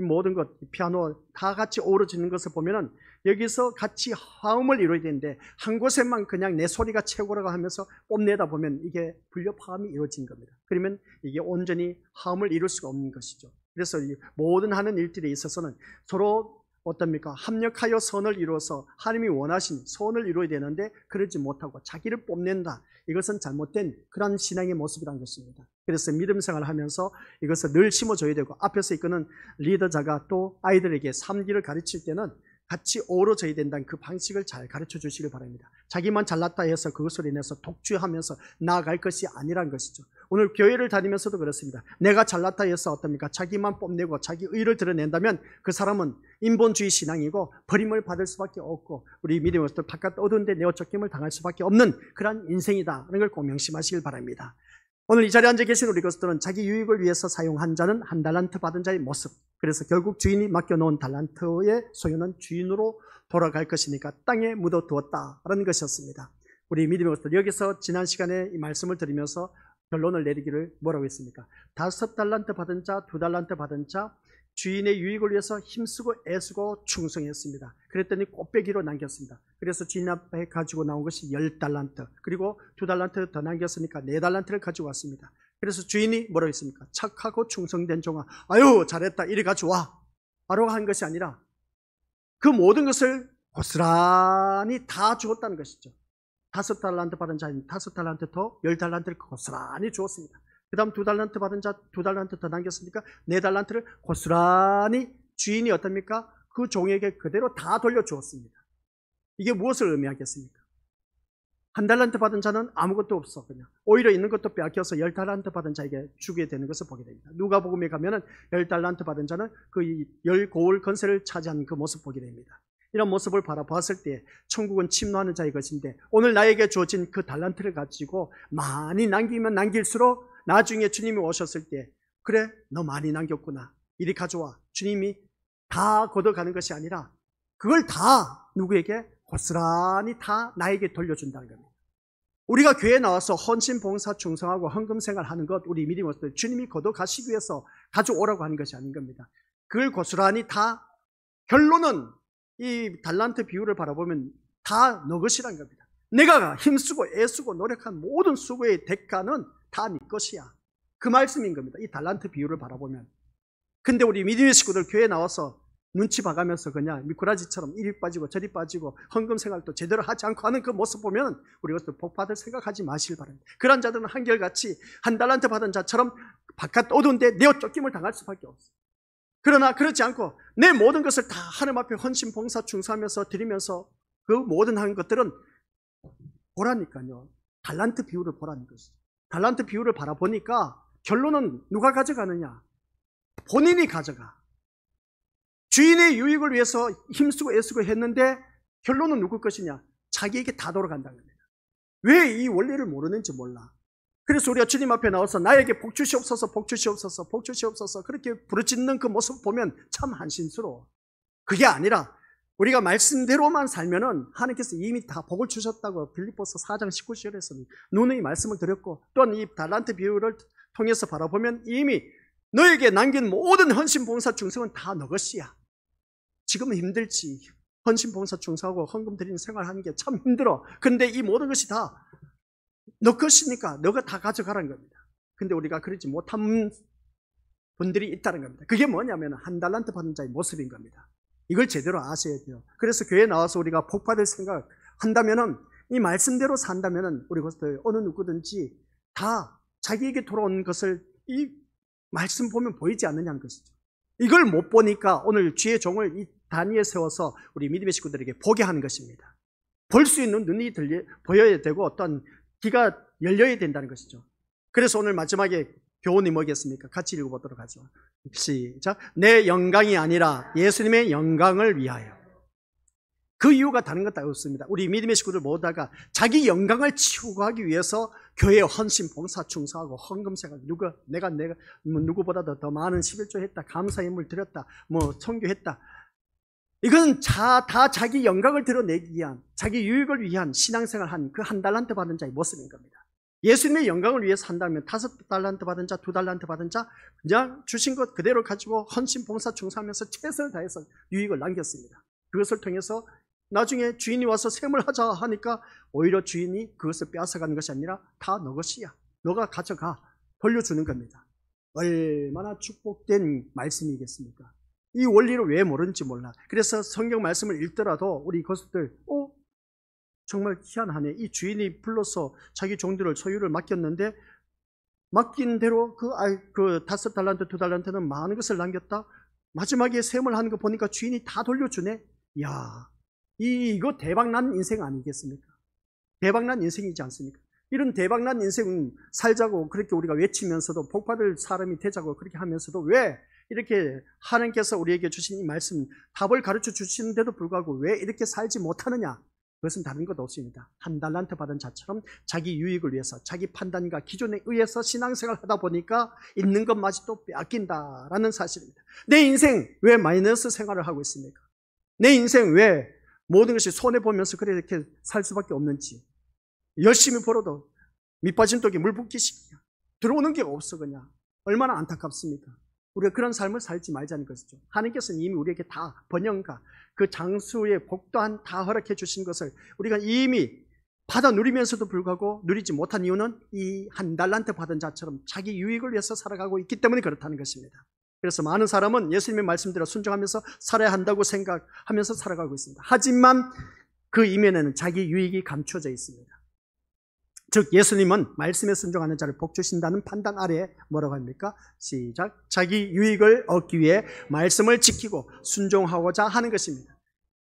모든 것, 피아노 다 같이 어우러지는 것을 보면은 여기서 같이 화음을 이루어야 되는데 한 곳에만 그냥 내 소리가 최고라고 하면서 뽐내다 보면 이게 불협 화음이 이루어진 겁니다. 그러면 이게 온전히 화음을 이룰 수가 없는 것이죠. 그래서 이 모든 하는 일들에 있어서는 서로 어떻습니까? 합력하여 선을 이루어서 하나님이 원하신 선을 이루어야 되는데 그러지 못하고 자기를 뽐낸다. 이것은 잘못된 그런 신앙의 모습이라는 것입니다. 그래서 믿음 생활을 하면서 이것을 늘 심어줘야 되고, 앞에서 이끄는 리더자가 또 아이들에게 3기를 가르칠 때는 같이 어우러져야 된다는 그 방식을 잘 가르쳐 주시길 바랍니다. 자기만 잘났다 해서 그것을 인해서 독주하면서 나아갈 것이 아니란 것이죠. 오늘 교회를 다니면서도 그렇습니다. 내가 잘났다 해서 어떻습니까? 자기만 뽐내고 자기 의를 드러낸다면 그 사람은 인본주의 신앙이고 버림을 받을 수밖에 없고, 우리 믿음의 것들 바깥 어두운데 내어 쫓김을 당할 수밖에 없는 그런 인생이다 하는 걸 꼭 명심하시길 바랍니다. 오늘 이 자리에 앉아 계신 우리 것들은 자기 유익을 위해서 사용한 자는 1달란트 받은 자의 모습, 그래서 결국 주인이 맡겨놓은 달란트의 소유는 주인으로 돌아갈 것이니까 땅에 묻어두었다라는 것이었습니다. 우리 믿음의 것들, 여기서 지난 시간에 이 말씀을 드리면서 결론을 내리기를 뭐라고 했습니까? 5달란트 받은 자, 2달란트 받은 자, 주인의 유익을 위해서 힘쓰고 애쓰고 충성했습니다. 그랬더니 꽃배기로 남겼습니다. 그래서 주인 앞에 가지고 나온 것이 10달란트, 그리고 2달란트 더 남겼으니까 4달란트를 가지고 왔습니다. 그래서 주인이 뭐라고 했습니까? 착하고 충성된 종아, 아유 잘했다, 이리 가져와 라고 한 것이 아니라 그 모든 것을 고스란히 다 주었다는 것이죠. 5달란트 받은 자는 5달란트 더 10달란트를 고스란히 주었습니다. 그 다음 2달란트 받은 자 2달란트 더 남겼으니까 4달란트를 고스란히 주인이 어떻습니까? 그 종에게 그대로 다 돌려주었습니다. 이게 무엇을 의미하겠습니까? 1달란트 받은 자는 아무것도 없어, 그냥 오히려 있는 것도 빼앗겨서 10달란트 받은 자에게 주게 되는 것을 보게 됩니다. 누가복음에 가면은 10달란트 받은 자는 그 10고을 건세를 차지한 그 모습 보게 됩니다. 이런 모습을 바라보았을 때 천국은 침노하는 자의 것인데, 오늘 나에게 주어진 그 달란트를 가지고 많이 남기면 남길수록 나중에 주님이 오셨을 때, 그래 너 많이 남겼구나, 이리 가져와, 주님이 다 걷어가는 것이 아니라 그걸 다 누구에게? 고스란히 다 나에게 돌려준다는 겁니다. 우리가 교회에 나와서 헌신, 봉사, 충성하고 헌금 생활하는 것, 우리 믿음으로서 주님이 걷어가시기 위해서 가져오라고 하는 것이 아닌 겁니다. 그걸 고스란히 다, 결론은 이 달란트 비유를 바라보면 다 너 것이란 겁니다. 내가 힘쓰고 애쓰고 노력한 모든 수고의 대가는 다 네 것이야, 그 말씀인 겁니다. 이 달란트 비유를 바라보면. 근데 우리 믿음의 식구들 교회에 나와서 눈치 봐가면서 그냥 미꾸라지처럼 이리 빠지고 저리 빠지고 헌금 생활도 제대로 하지 않고 하는 그 모습 보면 우리 것도 복 받을 생각하지 마시길 바랍니다. 그런 자들은 한결같이 한 달란트 받은 자처럼 바깥 어두운데 내어 쫓김을 당할 수밖에 없어요. 그러나 그렇지 않고 내 모든 것을 다 하나님 앞에 헌신, 봉사, 충성하면서 드리면서 그 모든 하는 것들은 보라니까요. 달란트 비유를 보라는 것이죠. 달란트 비유를 바라보니까 결론은 누가 가져가느냐? 본인이 가져가. 주인의 유익을 위해서 힘쓰고 애쓰고 했는데 결론은 누구 것이냐? 자기에게 다 돌아간다는 겁니다. 왜 이 원리를 모르는지 몰라. 그래서 우리가 주님 앞에 나와서 나에게 복 주시옵소서, 복 주시옵소서, 복 주시옵소서 그렇게 부르짖는 그 모습 보면 참 한심스러워. 그게 아니라 우리가 말씀대로만 살면은 하나님께서 이미 다 복을 주셨다고 빌립보서 4장 19절에서는 누누이 말씀을 드렸고, 또한 이 달란트 비유를 통해서 바라보면 이미 너에게 남긴 모든 헌신, 봉사, 충성은 다 너 것이야. 지금은 힘들지. 헌신, 봉사, 충성하고 헌금 드리는 생활하는 게 참 힘들어. 근데 이 모든 것이 다 너 것이니까 너가 다 가져가라는 겁니다. 근데 우리가 그러지 못한 분들이 있다는 겁니다. 그게 뭐냐면 한 달란트 받은 자의 모습인 겁니다. 이걸 제대로 아셔야 돼요. 그래서 교회에 나와서 우리가 복 받을 생각 한다면은, 이 말씀대로 산다면은 우리 것들 어느 누구든지 다 자기에게 돌아오는 것을 이 말씀 보면 보이지 않느냐는 것이죠. 이걸 못 보니까 오늘 주의 종을 이 단위에 세워서 우리 믿음의 식구들에게 보게 하는 것입니다. 볼 수 있는 눈이 보여야 되고 어떤 귀가 열려야 된다는 것이죠. 그래서 오늘 마지막에 교훈이 뭐겠습니까? 같이 읽어보도록 하죠. 시작. 내 영광이 아니라 예수님의 영광을 위하여. 그 이유가 다른 것 없습니다. 우리 믿음의 식구들 모두가 자기 영광을 추구하기 위해서 교회에 헌신, 봉사, 충성하고 헌금 생활, 내가 누구보다도 더 많은 11조 했다, 감사 예물 드렸다, 선교했다. 이건 다 자기 영광을 드러내기 위한, 자기 유익을 위한 신앙생활한 그 한 달란트 받은 자의 모습인 겁니다. 예수님의 영광을 위해서 한다면 5달란트 받은 자, 2달란트 받은 자 그냥 주신 것 그대로 가지고 헌신, 봉사, 충성하면서 최선을 다해서 유익을 남겼습니다. 그것을 통해서 나중에 주인이 와서 셈을 하자 하니까 오히려 주인이 그것을 빼앗아가는 것이 아니라 다 너 것이야, 너가 가져가, 돌려주는 겁니다. 얼마나 축복된 말씀이겠습니까? 이 원리를 왜 모르는지 몰라. 그래서 성경 말씀을 읽더라도 우리 것들 정말 희한하네. 이 주인이 불러서 자기 종들을 소유를 맡겼는데 맡긴 대로 그 5달란트, 2달란트는 많은 것을 남겼다. 마지막에 셈을 하는 거 보니까 주인이 다 돌려주네. 이야, 이거 대박난 인생 아니겠습니까? 대박난 인생이지 않습니까? 이런 대박난 인생 살자고 그렇게 우리가 외치면서도, 복받을 사람이 되자고 그렇게 하면서도 왜 이렇게 하나님께서 우리에게 주신 이 말씀 답을 가르쳐 주시는데도 불구하고 왜 이렇게 살지 못하느냐? 그것은 다른 것 없습니다. 한 달란트 받은 자처럼 자기 유익을 위해서, 자기 판단과 기존에 의해서 신앙생활을 하다 보니까 있는 것마저도 빼앗긴다라는 사실입니다. 내 인생 왜 마이너스 생활을 하고 있습니까? 내 인생 왜 모든 것이 손해보면서 그렇게 살 수밖에 없는지. 열심히 벌어도 밑빠진 독에 물 붓기식이야. 들어오는 게 없어. 그냥 얼마나 안타깝습니까? 우리가 그런 삶을 살지 말자는 것이죠. 하나님께서는 이미 우리에게 다 번영과 그 장수의 복 또한 다 허락해 주신 것을 우리가 이미 받아 누리면서도 불구하고 누리지 못한 이유는 이 한 달란트 받은 자처럼 자기 유익을 위해서 살아가고 있기 때문에 그렇다는 것입니다. 그래서 많은 사람은 예수님의 말씀대로 순종하면서 살아야 한다고 생각하면서 살아가고 있습니다. 하지만 그 이면에는 자기 유익이 감춰져 있습니다. 즉 예수님은 말씀에 순종하는 자를 복 주신다는 판단 아래에 뭐라고 합니까? 시작. 자기 유익을 얻기 위해 말씀을 지키고 순종하고자 하는 것입니다.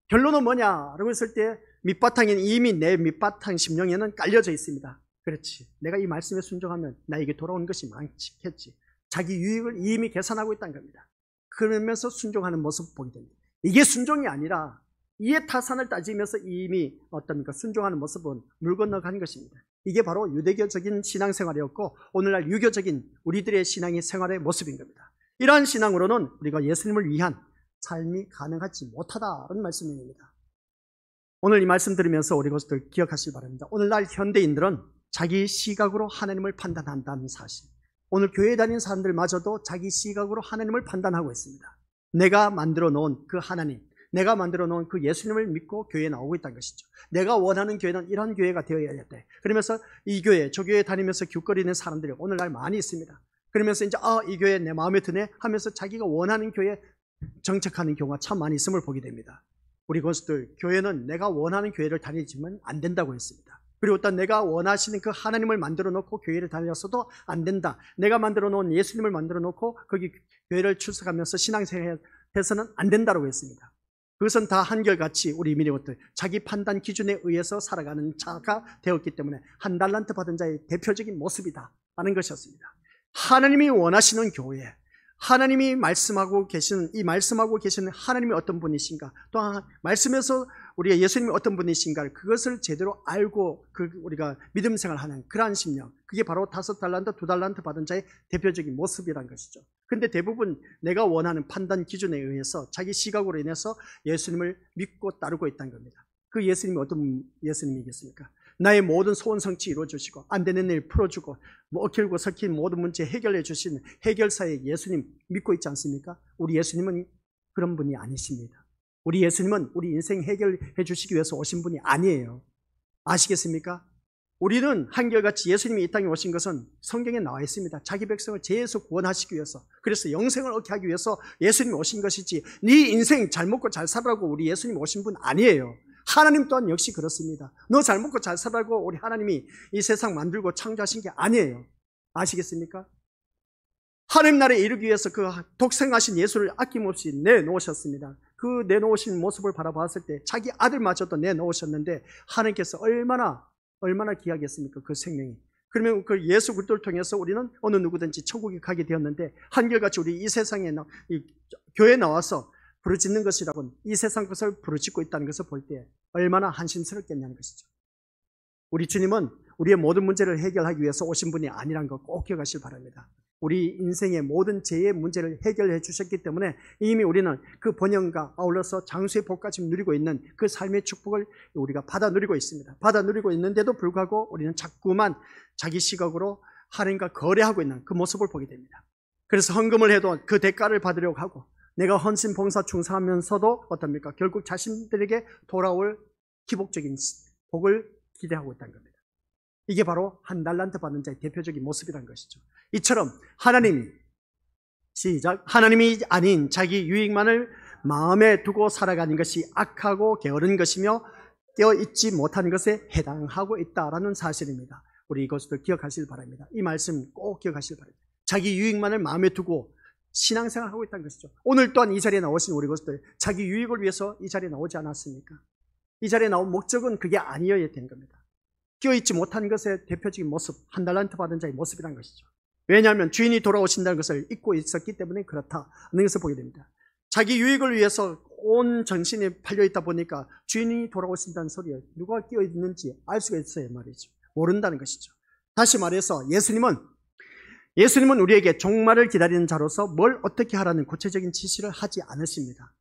결론은 뭐냐라고 했을 때 밑바탕에는 이미 내 밑바탕 심령에는 깔려져 있습니다. 그렇지, 내가 이 말씀에 순종하면 나에게 돌아오는 것이 많겠지. 자기 유익을 이미 계산하고 있다는 겁니다. 그러면서 순종하는 모습을 보게 됩니다. 이게 순종이 아니라 이해 타산을 따지면서 이미 어떻습니까? 순종하는 모습은 물 건너간 것입니다. 이게 바로 유대교적인 신앙생활이었고 오늘날 유교적인 우리들의 신앙의 생활의 모습인 겁니다. 이러한 신앙으로는 우리가 예수님을 위한 삶이 가능하지 못하다는 말씀입니다. 오늘 이 말씀 들으면서 우리 것들 기억하시기 바랍니다. 오늘날 현대인들은 자기 시각으로 하나님을 판단한다는 사실. 오늘 교회에 다니는 사람들마저도 자기 시각으로 하나님을 판단하고 있습니다. 내가 만들어 놓은 그 하나님, 내가 만들어 놓은 그 예수님을 믿고 교회에 나오고 있다는 것이죠. 내가 원하는 교회는 이런 교회가 되어야 돼. 그러면서 이 교회, 저 교회 다니면서 기웃거리는 사람들이 오늘날 많이 있습니다. 그러면서 이제 이 교회 내 마음에 드네 하면서 자기가 원하는 교회에 정착하는 경우가 참 많이 있음을 보게 됩니다. 우리 것들 교회는 내가 원하는 교회를 다니지만 안 된다고 했습니다. 그리고 또 내가 원하시는 그 하나님을 만들어 놓고 교회를 다녔어도 안 된다. 내가 만들어 놓은 예수님을 만들어 놓고 거기 교회를 출석하면서 신앙생활 해서는 안 된다고 했습니다. 그것은 다 한결같이 우리 민족들 자기 판단 기준에 의해서 살아가는 자가 되었기 때문에 한 달란트 받은 자의 대표적인 모습이다라는 것이었습니다. 하나님이 원하시는 교회, 하나님이 말씀하고 계시는 이 말씀하고 계시는 하나님이 어떤 분이신가, 또한 말씀에서 우리가 예수님이 어떤 분이신가 그것을 제대로 알고 우리가 믿음 생활하는 그러한 심령, 그게 바로 5달란트, 2달란트 받은 자의 대표적인 모습이란 것이죠. 그런데 대부분 내가 원하는 판단 기준에 의해서 자기 시각으로 인해서 예수님을 믿고 따르고 있다는 겁니다. 그 예수님이 어떤 예수님이겠습니까? 나의 모든 소원 성취 이루어주시고 안 되는 일 풀어주고 얽힐고 섞인 모든 문제 해결해 주시는 해결사의 예수님 믿고 있지 않습니까? 우리 예수님은 그런 분이 아니십니다. 우리 예수님은 우리 인생 해결해 주시기 위해서 오신 분이 아니에요. 아시겠습니까? 우리는 한결같이 예수님이 이 땅에 오신 것은 성경에 나와 있습니다. 자기 백성을 죄에서 구원하시기 위해서, 그래서 영생을 얻게 하기 위해서 예수님이 오신 것이지 네 인생 잘 먹고 잘 살라고 우리 예수님 오신 분 아니에요. 하나님 또한 역시 그렇습니다. 너 잘 먹고 잘 살라고 우리 하나님이 이 세상 만들고 창조하신 게 아니에요. 아시겠습니까? 하나님 나라에 이르기 위해서 그 독생하신 예수를 아낌없이 내놓으셨습니다. 그 내놓으신 모습을 바라봤을 때 자기 아들마저도 내놓으셨는데 하나님께서 얼마나 귀하겠습니까? 그 생명이. 그러면 그 예수 그리스도를 통해서 우리는 어느 누구든지 천국에 가게 되었는데 한결같이 우리 이 세상에 이 교회에 나와서 부르짖는 것이라고는 이 세상 것을 부르짖고 있다는 것을 볼 때 얼마나 한심스럽겠냐는 것이죠. 우리 주님은 우리의 모든 문제를 해결하기 위해서 오신 분이 아니라는 거 꼭 기억하시길 바랍니다. 우리 인생의 모든 죄의 문제를 해결해 주셨기 때문에 이미 우리는 그 번영과 아울러서 장수의 복까지 누리고 있는 그 삶의 축복을 우리가 받아 누리고 있습니다. 받아 누리고 있는데도 불구하고 우리는 자꾸만 자기 시각으로 하나님과 거래하고 있는 그 모습을 보게 됩니다. 그래서 헌금을 해도 그 대가를 받으려고 하고 내가 헌신, 봉사, 충성하면서도 어떻습니까? 결국 자신들에게 돌아올 기복적인 복을 기대하고 있다는 겁니다. 이게 바로 한 달란트 받는 자의 대표적인 모습이라는 것이죠. 이처럼 하나님이 아닌 자기 유익만을 마음에 두고 살아가는 것이 악하고 게으른 것이며 깨어있지 못한 것에 해당하고 있다라는 사실입니다. 우리 이것을 기억하시길 바랍니다. 이 말씀 꼭 기억하시길 바랍니다. 자기 유익만을 마음에 두고 신앙생활하고 있다는 것이죠. 오늘 또한 이 자리에 나오신 우리 것들 자기 유익을 위해서 이 자리에 나오지 않았습니까? 이 자리에 나온 목적은 그게 아니어야 되는 겁니다. 끼어있지 못한 것의 대표적인 모습, 한 달란트 받은 자의 모습이라는 것이죠. 왜냐하면 주인이 돌아오신다는 것을 잊고 있었기 때문에 그렇다는 것을 보게 됩니다. 자기 유익을 위해서 온 정신이 팔려있다 보니까 주인이 돌아오신다는 소리에 누가 끼어있는지 알 수가 있어요 말이죠. 모른다는 것이죠. 다시 말해서 예수님은 우리에게 종말을 기다리는 자로서 뭘 어떻게 하라는 구체적인 지시를 하지 않으십니다.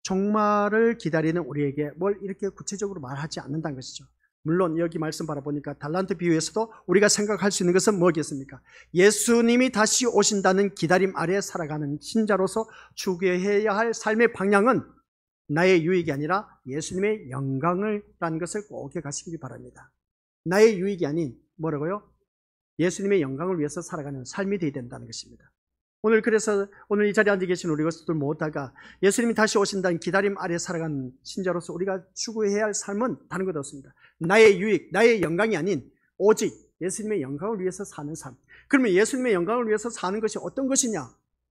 종말을 기다리는 우리에게 뭘 이렇게 구체적으로 말하지 않는다는 것이죠. 물론 여기 말씀 바라보니까 달란트 비유에서도 우리가 생각할 수 있는 것은 뭐겠습니까? 예수님이 다시 오신다는 기다림 아래 살아가는 신자로서 추구해야 할 삶의 방향은 나의 유익이 아니라 예수님의 영광을라는 것을 꼭 기억하시기 바랍니다. 나의 유익이 아닌 뭐라고요? 예수님의 영광을 위해서 살아가는 삶이 되어야 된다는 것입니다. 그래서 오늘 이 자리에 앉아 계신 우리 것들 모두가 예수님이 다시 오신다는 기다림 아래 살아가는 신자로서 우리가 추구해야 할 삶은 다른 것 없습니다. 나의 유익, 나의 영광이 아닌 오직 예수님의 영광을 위해서 사는 삶. 그러면 예수님의 영광을 위해서 사는 것이 어떤 것이냐?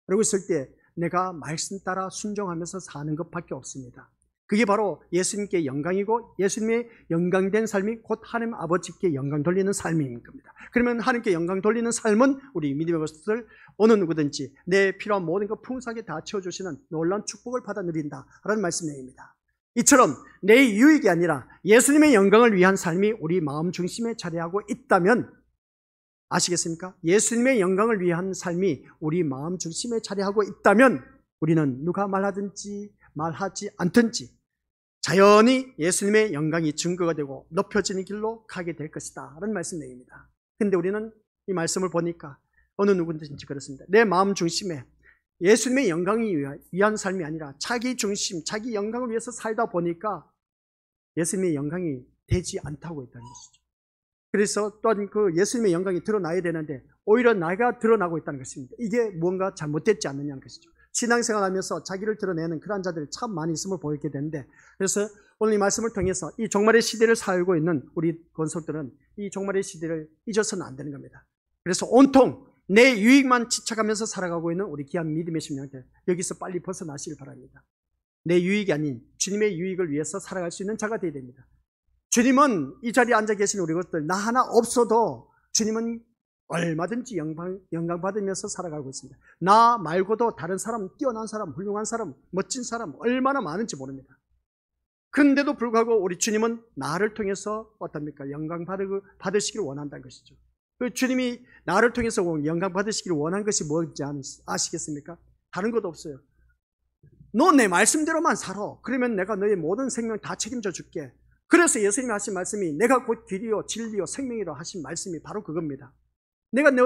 라고 했을 때 내가 말씀 따라 순종하면서 사는 것밖에 없습니다. 그게 바로 예수님께 영광이고 예수님의 영광된 삶이 곧 하나님 아버지께 영광 돌리는 삶인 겁니다. 그러면 하나님께 영광 돌리는 삶은 우리 믿음의 것을 어느 누구든지 내 필요한 모든 것 풍성하게 다 채워주시는 놀라운 축복을 받아 누린다라는 말씀입니다. 이처럼 내 유익이 아니라 예수님의 영광을 위한 삶이 우리 마음 중심에 자리하고 있다면, 아시겠습니까? 예수님의 영광을 위한 삶이 우리 마음 중심에 자리하고 있다면 우리는 누가 말하든지 말하지 않든지 자연히 예수님의 영광이 증거가 되고 높여지는 길로 가게 될 것이다 라는 말씀 내용입니다. 근데 우리는 이 말씀을 보니까 어느 누구든지 그렇습니다. 내 마음 중심에 예수님의 영광이 위한 삶이 아니라 자기 중심, 자기 영광을 위해서 살다 보니까 예수님의 영광이 되지 않다고 있다는 것이죠. 그래서 또한 그 예수님의 영광이 드러나야 되는데 오히려 나가 드러나고 있다는 것입니다. 이게 무언가 잘못됐지 않느냐는 것이죠. 신앙생활하면서 자기를 드러내는 그런 자들이 참 많이 있음을 보이게 되는데, 그래서 오늘 이 말씀을 통해서 이 종말의 시대를 살고 있는 우리 권속들은 이 종말의 시대를 잊어서는 안 되는 겁니다. 그래서 온통 내 유익만 집착하면서 살아가고 있는 우리 귀한 믿음의 심령들, 여기서 빨리 벗어나시길 바랍니다. 내 유익이 아닌 주님의 유익을 위해서 살아갈 수 있는 자가 되어야 됩니다. 주님은 이 자리에 앉아 계신 우리 것들 나 하나 없어도 주님은 얼마든지 영광 받으면서 살아가고 있습니다. 나 말고도 다른 사람, 뛰어난 사람, 훌륭한 사람, 멋진 사람 얼마나 많은지 모릅니다. 그런데도 불구하고 우리 주님은 나를 통해서 어떻습니까? 영광 받으시기를 원한다는 것이죠. 그 주님이 나를 통해서 영광 받으시기를 원한 것이 뭔지 아시겠습니까? 다른 것도 없어요. 너 내 말씀대로만 살아. 그러면 내가 너의 모든 생명 다 책임져 줄게. 그래서 예수님이 하신 말씀이 내가 곧 길이요 진리요 생명이라 하신 말씀이 바로 그겁니다. 내가 내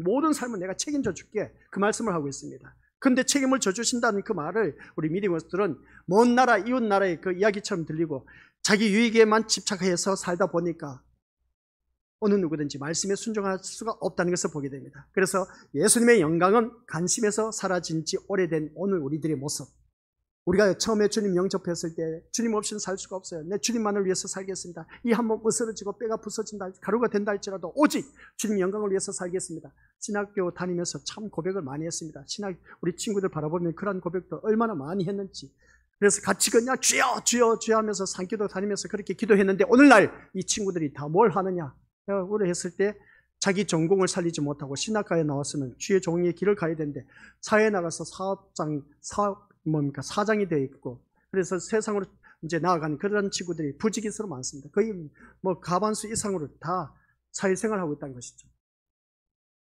모든 삶을 내가 책임져 줄게, 그 말씀을 하고 있습니다. 그런데 책임을 져주신다는 그 말을 우리 믿음으로서들은 먼 나라 이웃 나라의 그 이야기처럼 들리고 자기 유익에만 집착해서 살다 보니까 어느 누구든지 말씀에 순종할 수가 없다는 것을 보게 됩니다. 그래서 예수님의 영광은 간심에서 사라진 지 오래된 오늘 우리들의 모습, 우리가 처음에 주님 영접했을 때 주님 없이는 살 수가 없어요. 내 주님만을 위해서 살겠습니다. 이 한 번 으스러지고 뼈가 부서진다, 가루가 된다 할지라도 오직 주님 영광을 위해서 살겠습니다. 신학교 다니면서 참 고백을 많이 했습니다. 우리 친구들 바라보면 그런 고백도 얼마나 많이 했는지. 그래서 같이 그냥 주여 주여 주여 하면서 산기도 다니면서 그렇게 기도했는데, 오늘날 이 친구들이 다 뭘 하느냐, 오래 했을 때 자기 전공을 살리지 못하고 신학과에 나왔으면 주의 종의 길을 가야 되는데 사회에 나가서 사장이 되어 있고, 그래서 세상으로 이제 나아가는 그런 친구들이 부지기수로 많습니다. 거의 뭐 가반수 이상으로 다 사회생활하고 있다는 것이죠.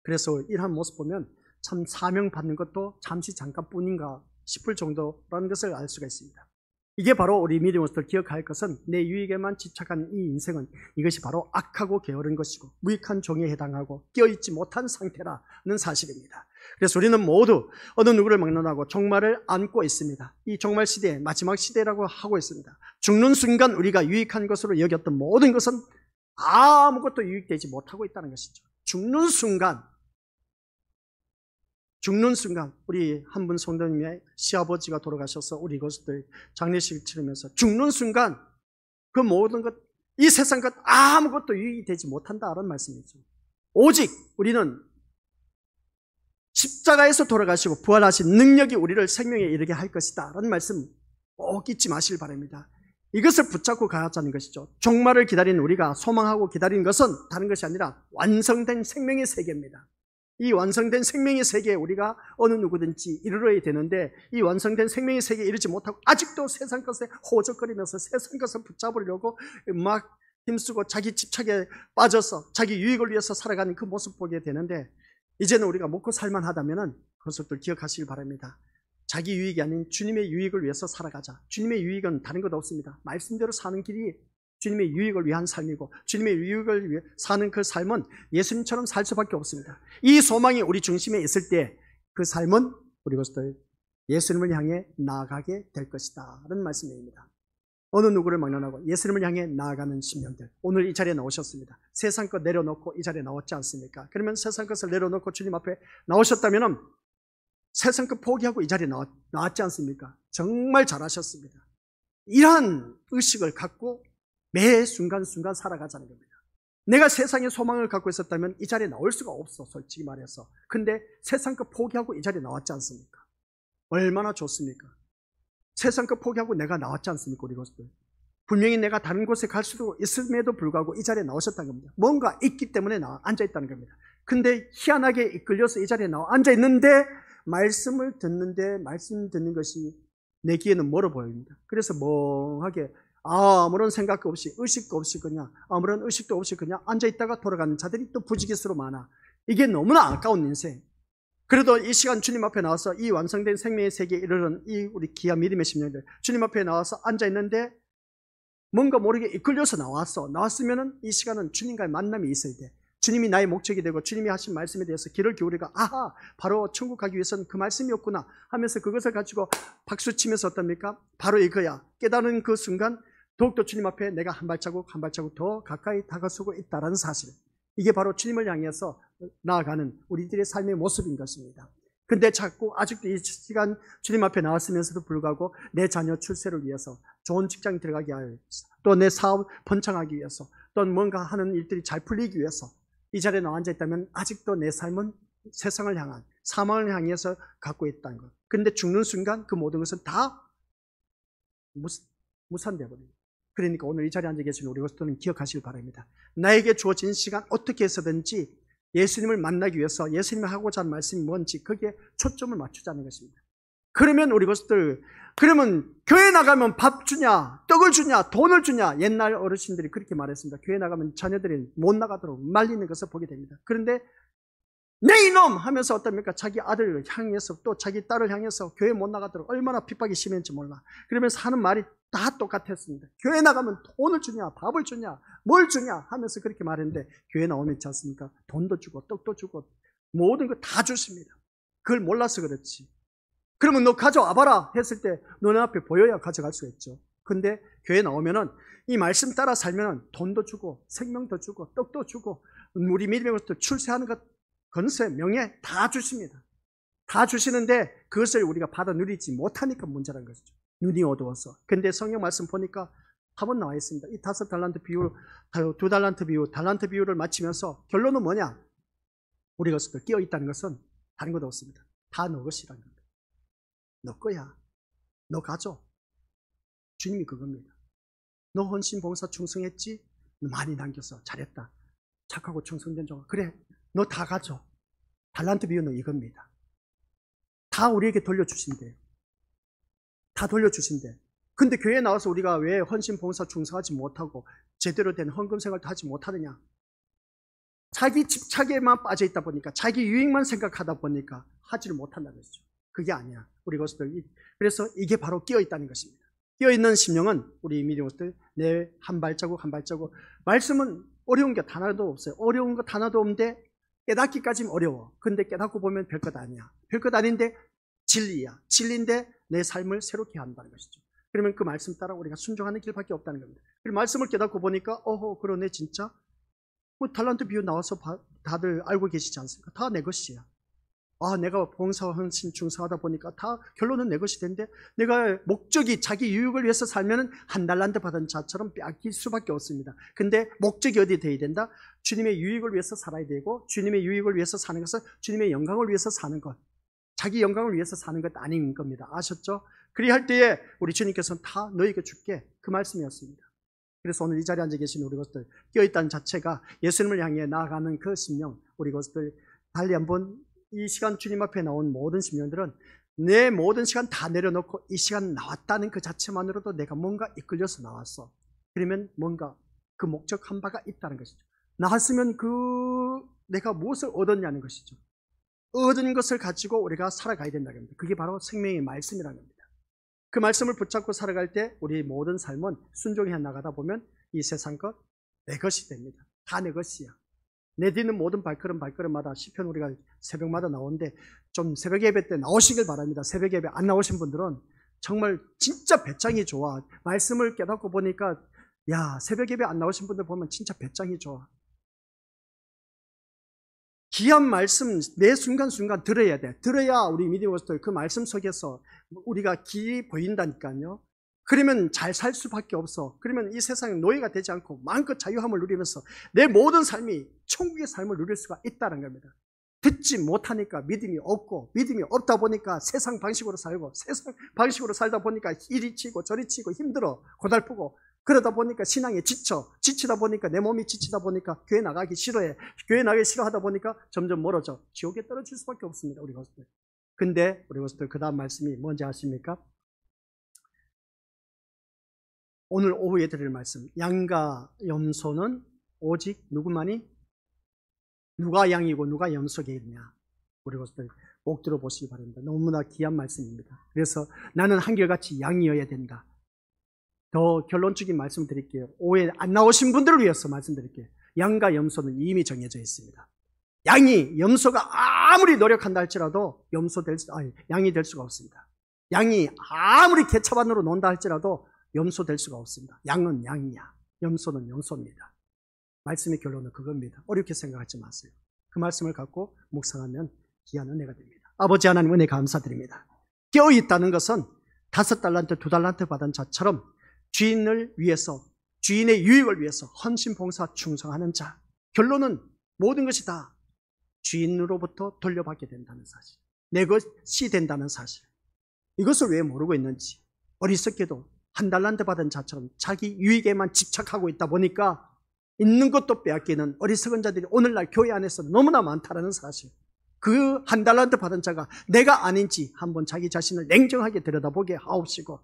그래서 이러한 모습 보면 참 사명 받는 것도 잠시 잠깐뿐인가 싶을 정도라는 것을 알 수가 있습니다. 이게 바로 우리 믿음으로서 기억할 것은 내 유익에만 집착한 이 인생은 이것이 바로 악하고 게으른 것이고 무익한 종에 해당하고 깨어있지 못한 상태라는 사실입니다. 그래서 우리는 모두 어느 누구를 막론하고 종말을 안고 있습니다. 이 종말 시대의 마지막 시대라고 하고 있습니다. 죽는 순간 우리가 유익한 것으로 여겼던 모든 것은 아무것도 유익되지 못하고 있다는 것이죠. 죽는 순간 우리 한 분 성도님의 시아버지가 돌아가셔서 우리 이것들 장례식을 치르면서 죽는 순간 그 모든 것, 이 세상 것 아무것도 유익이 되지 못한다는 말씀이죠. 오직 우리는 십자가에서 돌아가시고 부활하신 능력이 우리를 생명에 이르게 할 것이다 라는 말씀 꼭 잊지 마시길 바랍니다. 이것을 붙잡고 가자는 것이죠. 종말을 기다리는 우리가 소망하고 기다리는 것은 다른 것이 아니라 완성된 생명의 세계입니다. 이 완성된 생명의 세계에 우리가 어느 누구든지 이르러야 되는데, 이 완성된 생명의 세계에 이르지 못하고 아직도 세상 것에 호적거리면서 세상 것을 붙잡으려고 막 힘쓰고 자기 집착에 빠져서 자기 유익을 위해서 살아가는 그 모습 보게 되는데, 이제는 우리가 먹고 살만하다면 그것을 기억하시길 바랍니다. 자기 유익이 아닌 주님의 유익을 위해서 살아가자. 주님의 유익은 다른 것 없습니다. 말씀대로 사는 길이 주님의 유익을 위한 삶이고, 주님의 유익을 위해 사는 그 삶은 예수님처럼 살 수밖에 없습니다. 이 소망이 우리 중심에 있을 때 그 삶은 우리 것들 예수님을 향해 나아가게 될 것이다 라는 말씀입니다. 어느 누구를 막론하고 예수님을 향해 나아가는 심령들, 오늘 이 자리에 나오셨습니다. 세상 것 내려놓고 이 자리에 나왔지 않습니까? 그러면 세상 것을 내려놓고 주님 앞에 나오셨다면 세상 것 포기하고 이 자리에 나왔지 않습니까? 정말 잘하셨습니다. 이러한 의식을 갖고 매 순간순간 살아가자는 겁니다. 내가 세상의 소망을 갖고 있었다면 이 자리에 나올 수가 없어, 솔직히 말해서. 근데 세상 것 포기하고 이 자리에 나왔지 않습니까? 얼마나 좋습니까? 세상 것 포기하고 내가 나왔지 않습니까? 우리 것들 분명히 내가 다른 곳에 갈 수도 있음에도 불구하고 이 자리에 나오셨다는 겁니다. 뭔가 있기 때문에 앉아있다는 겁니다. 근데 희한하게 이끌려서 이 자리에 앉아있는데 말씀을 듣는데 말씀 듣는 것이 내 귀에는 멀어 보입니다. 그래서 멍하게 아무런 생각 없이 의식도 없이 그냥 아무런 의식도 없이 그냥 앉아있다가 돌아가는 자들이 또 부지기수로 많아. 이게 너무나 아까운 인생. 그래도 이 시간 주님 앞에 나와서 이 완성된 생명의 세계에 이르는 이 우리 귀한 믿음의 심령들 주님 앞에 나와서 앉아있는데 뭔가 모르게 이끌려서 나왔으면은 이 시간은 주님과의 만남이 있어야 돼. 주님이 나의 목적이 되고 주님이 하신 말씀에 대해서 귀를 기울이고 아하 바로 천국 가기 위해서는 그 말씀이었구나 하면서 그것을 가지고 박수치면서 어떻습니까? 바로 이거야. 깨달은 그 순간 더욱더 주님 앞에 내가 한 발자국 한 발자국 더 가까이 다가서고 있다는 사실. 이게 바로 주님을 향해서 나아가는 우리들의 삶의 모습인 것입니다. 근데 자꾸 아직도 이 시간 주님 앞에 나왔으면서도 불구하고 내 자녀 출세를 위해서 좋은 직장 들어가게 하기 위해서 또 내 사업 번창하기 위해서 또 뭔가 하는 일들이 잘 풀리기 위해서 이 자리에 나와 앉아있다면 아직도 내 삶은 세상을 향한 사망을 향해서 갖고 있다는 것. 그런데 죽는 순간 그 모든 것은 다 무산되어 버립니다. 그러니까 오늘 이 자리에 앉아 계신 우리 것들은 기억하시길 바랍니다. 나에게 주어진 시간 어떻게 해서든지 예수님을 만나기 위해서 예수님이 하고자 하는 말씀이 뭔지 거기에 초점을 맞추자는 것입니다. 그러면 우리 것들 그러면 교회 나가면 밥 주냐 떡을 주냐 돈을 주냐 옛날 어르신들이 그렇게 말했습니다. 교회 나가면 자녀들이 못 나가도록 말리는 것을 보게 됩니다. 그런데 내 이놈 하면서 어떻습니까? 자기 아들을 향해서 또 자기 딸을 향해서 교회 못 나가도록 얼마나 핍박이 심했는지 몰라. 그러면서 하는 말이 다 똑같았습니다. 교회 나가면 돈을 주냐 밥을 주냐 뭘 주냐 하면서 그렇게 말했는데 교회 나오면 있지 않습니까? 돈도 주고 떡도 주고 모든 거 다 주십니다. 그걸 몰라서 그렇지. 그러면 너 가져와봐라 했을 때 너네 앞에 보여야 가져갈 수가 있죠. 근데 교회 나오면은 이 말씀 따라 살면은 돈도 주고 생명도 주고 떡도 주고 우리 믿음의 것도 출세하는 것 건세, 명예 다 주십니다. 다 주시는데 그것을 우리가 받아 누리지 못하니까 문제라는 것이죠. 눈이 어두워서. 근데 성경 말씀 보니까 답은 나와 있습니다. 이 5달란트 비율, 2달란트 비율, 달란트 비율을 맞추면서 결론은 뭐냐? 우리 것을 끼어 있다는 것은 다른 것 없습니다. 다 너 것이라는 겁니다. 너 거야. 너 가져. 주님이 그겁니다. 너 헌신, 봉사, 충성했지? 너 많이 남겨서 잘했다. 착하고 충성된 종아. 그래. 너 다 가져. 달란트 비유는 이겁니다. 다 우리에게 돌려주신대요. 다 돌려주신대. 근데 교회에 나와서 우리가 왜 헌신, 봉사, 충성하지 못하고 제대로 된 헌금 생활도 하지 못하느냐? 자기 집착에만 빠져 있다 보니까 자기 유익만 생각하다 보니까 하지를 못한다는 것이죠. 그게 아니야. 우리 것들. 그래서 이게 바로 끼어 있다는 것입니다. 끼어 있는 심령은 우리 믿음의 것들 내 한 발자국 한 발자국. 말씀은 어려운 게 하나도 없어요. 어려운 것 하나도 없는데 깨닫기까지는 어려워. 근데 깨닫고 보면 별것 아니야. 별것 아닌데 진리야. 진리인데 내 삶을 새롭게 한다는 것이죠. 그러면 그 말씀 따라 우리가 순종하는 길밖에 없다는 겁니다. 그리고 말씀을 깨닫고 보니까 그러네 진짜. 뭐 달란트 비유 나와서 다들 알고 계시지 않습니까? 다 내 것이야. 내가 봉사, 헌신, 충성하다 보니까 다 결론은 내 것이 되는데 내가 목적이 자기 유익을 위해서 살면 한 달란트 받은 자처럼 빼앗길 수밖에 없습니다. 근데 목적이 어디에 돼야 된다? 주님의 유익을 위해서 살아야 되고 주님의 유익을 위해서 사는 것은 주님의 영광을 위해서 사는 것. 자기 영광을 위해서 사는 것 아닌 겁니다. 아셨죠? 그리할 때에 우리 주님께서는 다 너에게 줄게. 그 말씀이었습니다. 그래서 오늘 이 자리에 앉아 계신 우리 것들 끼어있다는 자체가 예수님을 향해 나아가는 그 심령, 우리 것들 달리 한번 이 시간 주님 앞에 나온 모든 심령들은 내 모든 시간 다 내려놓고 이 시간 나왔다는 그 자체만으로도 내가 뭔가 이끌려서 나왔어. 그러면 뭔가 그 목적한 바가 있다는 것이죠. 나왔으면 내가 무엇을 얻었냐는 것이죠. 얻은 것을 가지고 우리가 살아가야 된다는 겁니다. 그게 바로 생명의 말씀이라는 겁니다. 그 말씀을 붙잡고 살아갈 때 우리 모든 삶은 순종해 나가다 보면 이 세상 것 내 것이 됩니다. 다 내 것이야. 내딛는 모든 발걸음마다 시편 우리가 새벽마다 나오는데 좀 새벽 예배 때 나오시길 바랍니다. 새벽 예배 안 나오신 분들은 정말 진짜 배짱이 좋아. 말씀을 깨닫고 보니까 새벽 예배 안 나오신 분들 보면 진짜 배짱이 좋아. 귀한 말씀 매 순간순간 들어야 돼. 들어야 우리 믿음의 것들 그 말씀 속에서 우리가 길이 보인다니까요. 그러면 잘 살 수밖에 없어. 그러면 이 세상에 노예가 되지 않고 마음껏 자유함을 누리면서 내 모든 삶이 천국의 삶을 누릴 수가 있다는 겁니다. 듣지 못하니까 믿음이 없고 믿음이 없다 보니까 세상 방식으로 살고 세상 방식으로 살다 보니까 이리 치고 저리 치고 힘들어 고달프고 그러다 보니까 신앙에 지치다 보니까 내 몸이 지치다 보니까 교회 나가기 싫어해. 교회 나가기 싫어하다 보니까 점점 멀어져. 지옥에 떨어질 수밖에 없습니다. 우리 것들. 근데 우리 것들 그 다음 말씀이 뭔지 아십니까? 오늘 오후에 드릴 말씀, 양과 염소는 오직 누구만이? 누가 양이고 누가 염소게 있냐? 우리 것들 꼭 들어보시기 바랍니다. 너무나 귀한 말씀입니다. 그래서 나는 한결같이 양이어야 된다. 더 결론적인 말씀 드릴게요. 오해 안 나오신 분들을 위해서 말씀드릴게요. 양과 염소는 이미 정해져 있습니다. 염소가 아무리 노력한다 할지라도 양이 될 수가 없습니다. 양이 아무리 개차반으로 논다 할지라도 염소 될 수가 없습니다. 양은 양이야. 염소는 염소입니다. 말씀의 결론은 그겁니다. 어렵게 생각하지 마세요. 그 말씀을 갖고 묵상하면 귀한 은혜가 됩니다. 아버지 하나님 은혜 감사드립니다. 깨어있다는 것은 5달란트, 2달란트 받은 자처럼 주인을 위해서, 주인의 유익을 위해서 헌신봉사 충성하는 자. 결론은 모든 것이 다 주인으로부터 돌려받게 된다는 사실, 내 것이 된다는 사실. 이것을 왜 모르고 있는지, 어리석게도 1달란트 받은 자처럼 자기 유익에만 집착하고 있다 보니까 있는 것도 빼앗기는 어리석은 자들이 오늘날 교회 안에서 너무나 많다는 사실. 그 1달란트 받은 자가 내가 아닌지 한번 자기 자신을 냉정하게 들여다보게 하옵시고,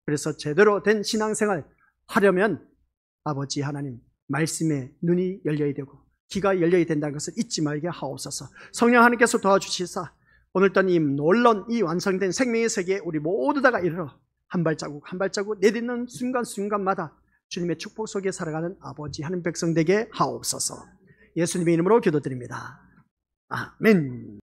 그래서 제대로 된 신앙생활 하려면 아버지 하나님 말씀에 눈이 열려야 되고 귀가 열려야 된다는 것을 잊지 말게 하옵소서. 성령 하나님께서 도와주시사 오늘따라 이 놀라운 이 완성된 생명의 세계에 우리 모두 다가 이르러 한 발자국 한 발자국 내딛는 순간순간마다 주님의 축복 속에 살아가는 아버지 하나님 백성 되게 하옵소서. 예수님의 이름으로 기도드립니다. 아멘.